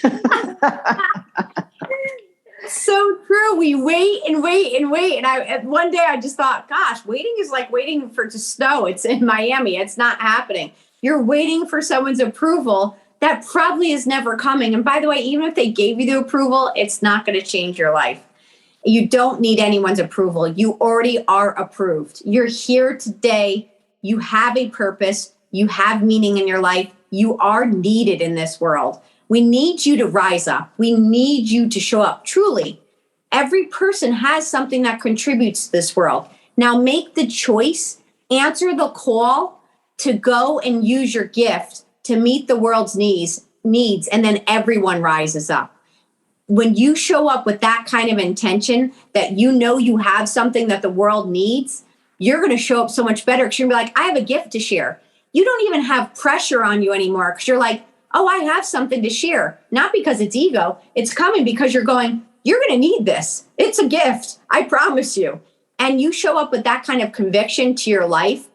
So true. We wait and wait and wait. And one day I just thought, gosh, waiting is like waiting for it to snow. It's in Miami. It's not happening. You're waiting for someone's approval that probably is never coming. And by the way, even if they gave you the approval, it's not going to change your life. You don't need anyone's approval. You already are approved. You're here today. You have a purpose. You have meaning in your life. You are needed in this world. We need you to rise up. We need you to show up. Truly, every person has something that contributes to this world. Now make the choice, answer the call to go and use your gift to meet the world's needs, and then everyone rises up. When you show up with that kind of intention that you have something that the world needs, you're going to show up so much better because you're going to be like, I have a gift to share. You don't even have pressure on you anymore because you're like, oh, I have something to share. Not because it's ego. It's coming because you're going to need this. It's a gift. I promise you. and you show up with that kind of conviction to your life,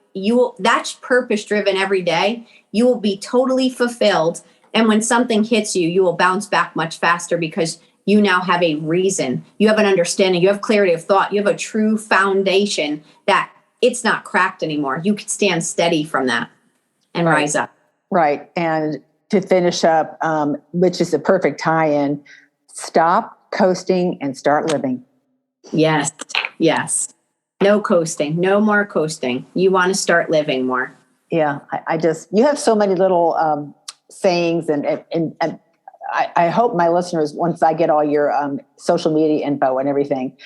that's purpose driven every day. You will be totally fulfilled. And when something hits you, you will bounce back much faster because you now have a reason. You have an understanding. You have clarity of thought. You have a true foundation that it's not cracked anymore. You can stand steady from that and rise up. Right. And to finish up, which is the perfect tie-in, stop coasting and start living. Yes. Yes. No coasting. No more coasting. You want to start living more. Yeah. You have so many little sayings and I hope my listeners, once I get all your social media info and everything,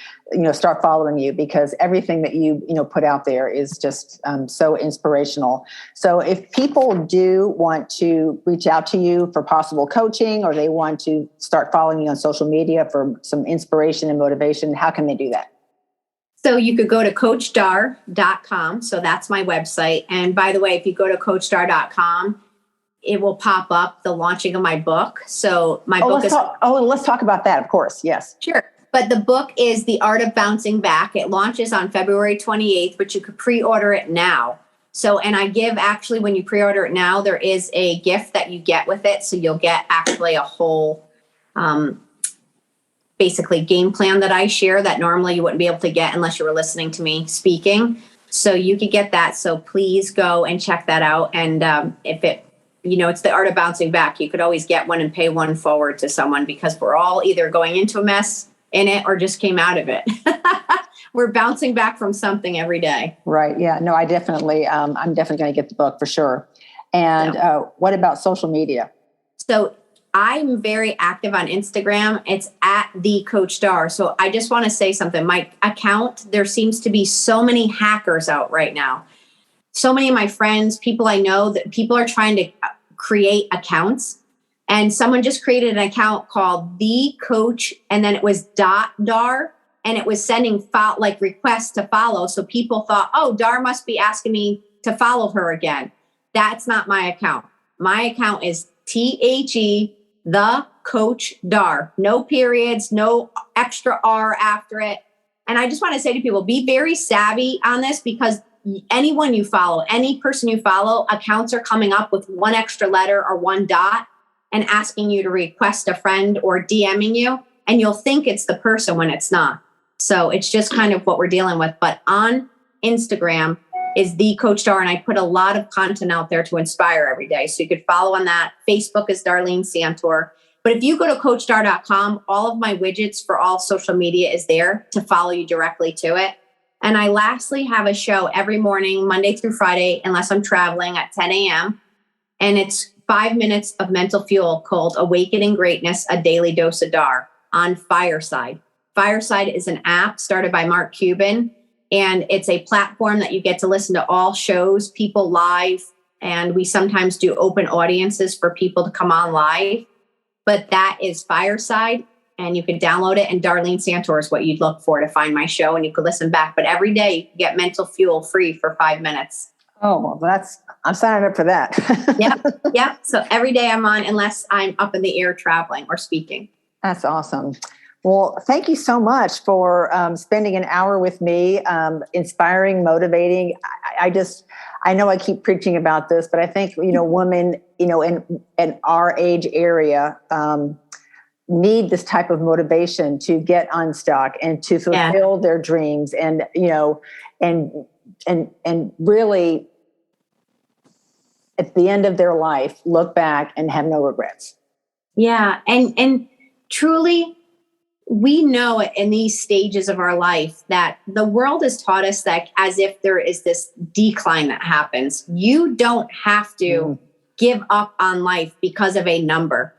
start following you, because everything that you put out there is just so inspirational. So if people do want to reach out to you for possible coaching, or they want to start following you on social media for some inspiration and motivation, how can they do that? So you could go to coachdar.com. So that's my website. And by the way, if you go to coachdar.com, it will pop up the launching of my book. So my book let's talk about that, of course. Yes. Sure. But the book is The Art of Bouncing Back. It launches on February 28th, but you could pre-order it now. So, and I give actually, when you pre-order it now, there is a gift that you get with it. So you'll get actually a whole, basically game plan that I share that normally you wouldn't be able to get unless you were listening to me speaking. So you could get that. So please go and check that out. And it's The Art of Bouncing Back. You could always get one and pay one forward to someone, because we're all either going into a mess in it or just came out of it. We're bouncing back from something every day. Right. Yeah. No, I'm definitely going to get the book for sure. And what about social media? So I'm very active on Instagram. It's at the Coach Dar. So I just want to say something. My account, there seems to be so many hackers out right now. So many of my friends, people I know, that people are trying to create accounts. And someone just created an account called The Coach, and then it was .dar, and it was sending requests to follow. So people thought, oh, Dar must be asking me to follow her again. That's not my account. My account is THE, The Coach Dar. No periods, no extra R after it. And I just want to say to people, be very savvy on this, because anyone you follow, any person you follow, accounts are coming up with one extra letter or one dot and asking you to request a friend or DMing you, and you'll think it's the person when it's not. So it's just kind of what we're dealing with. But on Instagram is The Coach Dar, and I put a lot of content out there to inspire every day. So you could follow on that. Facebook is Darlene Santore. But if you go to coachdar.com, all of my widgets for all social media is there to follow you directly to it. And I lastly have a show every morning, Monday through Friday, unless I'm traveling, at 10 a.m. And it's 5 minutes of mental fuel called Awakening Greatness, a Daily Dose of Dar on Fireside. Fireside is an app started by Mark Cuban, and it's a platform that you get to listen to all shows, people live, and we sometimes do open audiences for people to come on live. But that is Fireside. And you can download it, and Darlene Santore is what you'd look for to find my show, and you can listen back. But every day you can get mental fuel free for 5 minutes. Oh, well, I'm signing up for that. Yep. So every day I'm on, unless I'm up in the air traveling or speaking. That's awesome. Well, thank you so much for spending an hour with me, inspiring, motivating. I know I keep preaching about this, but I think, women, in our age area, need this type of motivation to get unstuck and to fulfill their dreams, and really at the end of their life, look back and have no regrets. Yeah. And truly, we know in these stages of our life that the world has taught us that as if there is this decline that happens. You don't have to give up on life because of a number.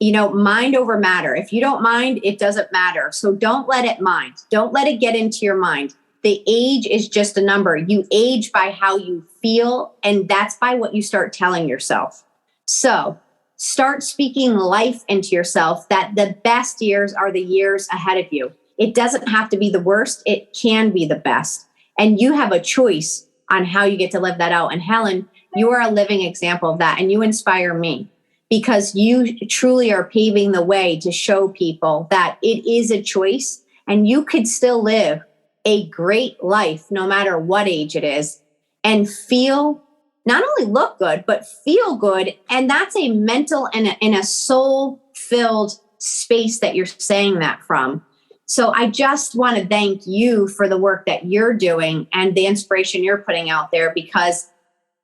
Mind over matter. If you don't mind, it doesn't matter. So don't let it mind. Don't let it get into your mind. The age is just a number. You age by how you feel, and that's by what you start telling yourself. So start speaking life into yourself, that the best years are the years ahead of you. It doesn't have to be the worst. It can be the best. And you have a choice on how you get to live that out. And Helen, you are a living example of that. And you inspire me, because you truly are paving the way to show people that it is a choice, and you could still live a great life, no matter what age it is, and feel, not only look good, but feel good. And that's a mental and a soul-filled space that you're saying that from. So I just want to thank you for the work that you're doing and the inspiration you're putting out there, because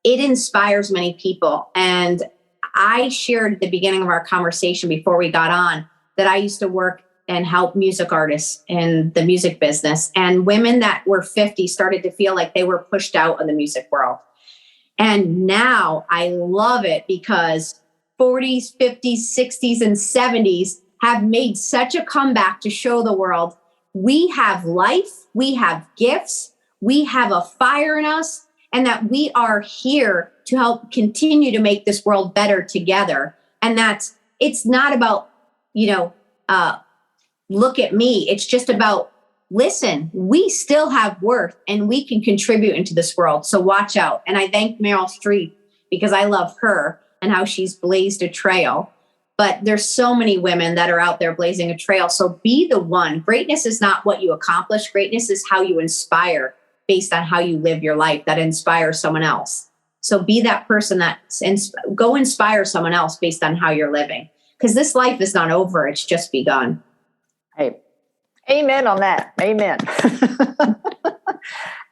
it inspires many people. And I shared at the beginning of our conversation before we got on that I used to work and help music artists in the music business. And women that were 50 started to feel like they were pushed out of the music world. And now I love it because 40s, 50s, 60s, and 70s have made such a comeback to show the world we have life, we have gifts, we have a fire in us, and that we are here to help continue to make this world better together. And it's not about, look at me. It's just about, listen, we still have worth and we can contribute into this world. So watch out. And I thank Meryl Streep because I love her and how she's blazed a trail. But there's so many women that are out there blazing a trail. So be the one. Greatness is not what you accomplish. Greatness is how you inspire based on how you live your life that inspires someone else. So be that person go inspire someone else based on how you're living. Because this life is not over. It's just begun. Hey, amen on that. Amen.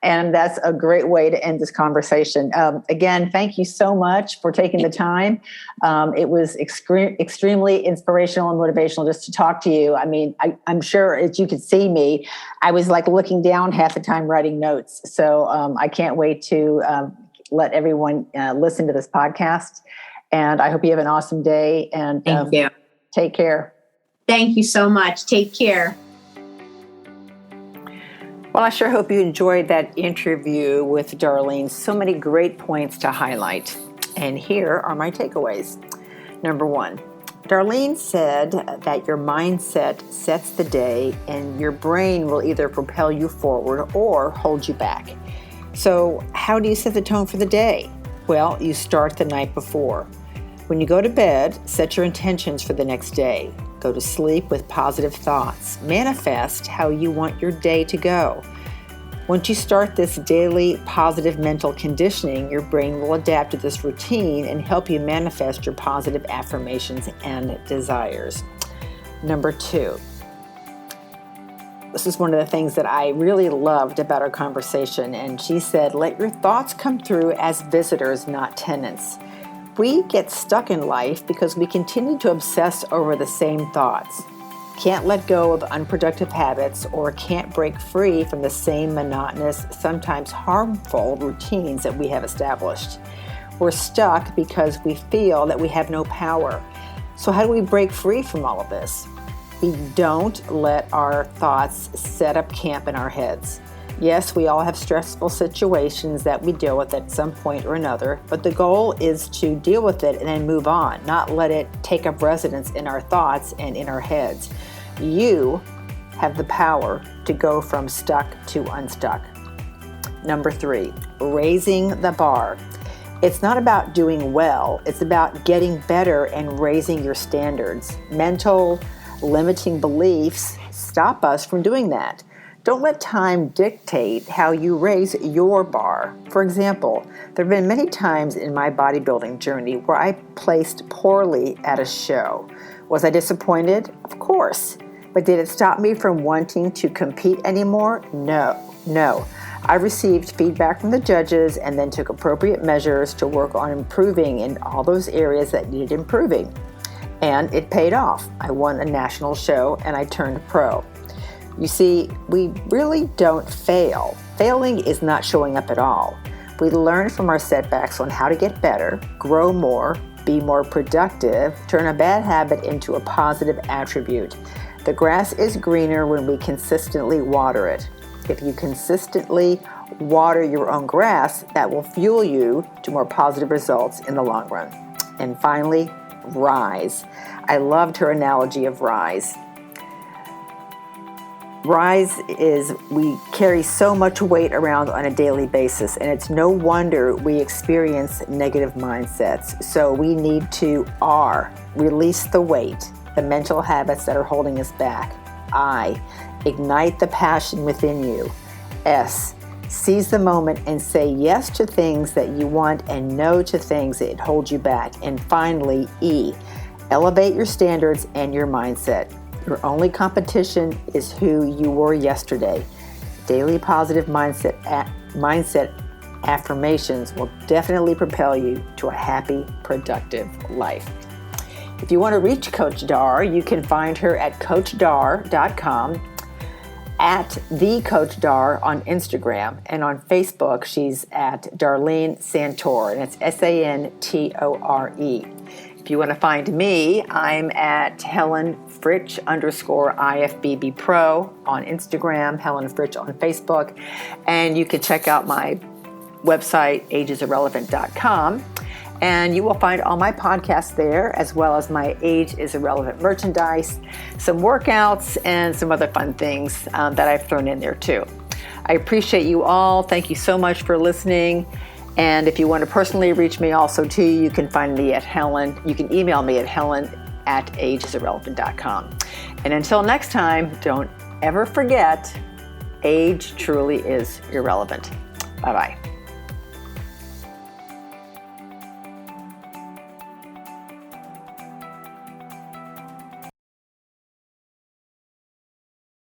And that's a great way to end this conversation. Again, thank you so much for taking the time. It was extremely inspirational and motivational just to talk to you. I mean, I'm sure as you could see me, I was like looking down half the time writing notes. So I can't wait to let everyone listen to this podcast. And I hope you have an awesome day. And thank you. Take care. Thank you so much. Take care. Well, I sure hope you enjoyed that interview with Darlene. So many great points to highlight. And here are my takeaways. Number one, Darlene said that your mindset sets the day and your brain will either propel you forward or hold you back. So how do you set the tone for the day? Well, you start the night before. When you go to bed, set your intentions for the next day. Go to sleep with positive thoughts. Manifest how you want your day to go. Once you start this daily positive mental conditioning, your brain will adapt to this routine and help you manifest your positive affirmations and desires. Number two, this is one of the things that I really loved about our conversation, and she said, let your thoughts come through as visitors, not tenants. We get stuck in life because we continue to obsess over the same thoughts, can't let go of unproductive habits, or can't break free from the same monotonous, sometimes harmful routines that we have established. We're stuck because we feel that we have no power. So how do we break free from all of this? We don't let our thoughts set up camp in our heads. Yes, we all have stressful situations that we deal with at some point or another, but the goal is to deal with it and then move on, not let it take up residence in our thoughts and in our heads. You have the power to go from stuck to unstuck. Number three, raising the bar. It's not about doing well, it's about getting better and raising your standards. Mental limiting beliefs stop us from doing that. Don't let time dictate how you raise your bar. For example, there have been many times in my bodybuilding journey where I placed poorly at a show. Was I disappointed? Of course. But did it stop me from wanting to compete anymore? No. I received feedback from the judges and then took appropriate measures to work on improving in all those areas that needed improving. And it paid off. I won a national show and I turned pro. You see, we really don't fail. Failing is not showing up at all. We learn from our setbacks on how to get better, grow more, be more productive, turn a bad habit into a positive attribute. The grass is greener when we consistently water it. If you consistently water your own grass, that will fuel you to more positive results in the long run. And finally, rise. I loved her analogy of rise. Rise is we carry so much weight around on a daily basis, and it's no wonder we experience negative mindsets. So we need to release the weight, the mental habits that are holding us back. Ignite the passion within you. S, seize the moment and say yes to things that you want and no to things that hold you back. And finally, E, elevate your standards and your mindset. Your only competition is who you were yesterday. Daily positive mindset affirmations will definitely propel you to a happy, productive life. If you want to reach Coach Dar, you can find her at coachdar.com, at @thecoachdar on Instagram, and on Facebook, she's at Darlene Santore, and it's Santore. If you want to find me, I'm at Helen Fritch _IFBB Pro on Instagram, Helen Fritch on Facebook, and you can check out my website, ageisirrelevant.com, and you will find all my podcasts there, as well as my Age is Irrelevant merchandise, some workouts, and some other fun things that I've thrown in there too. I appreciate you all. Thank you so much for listening. And if you want to personally reach me also too, you can find me at Helen. You can email me at helen@ageisirrelevant.com. And until next time, don't ever forget, age truly is irrelevant. Bye-bye.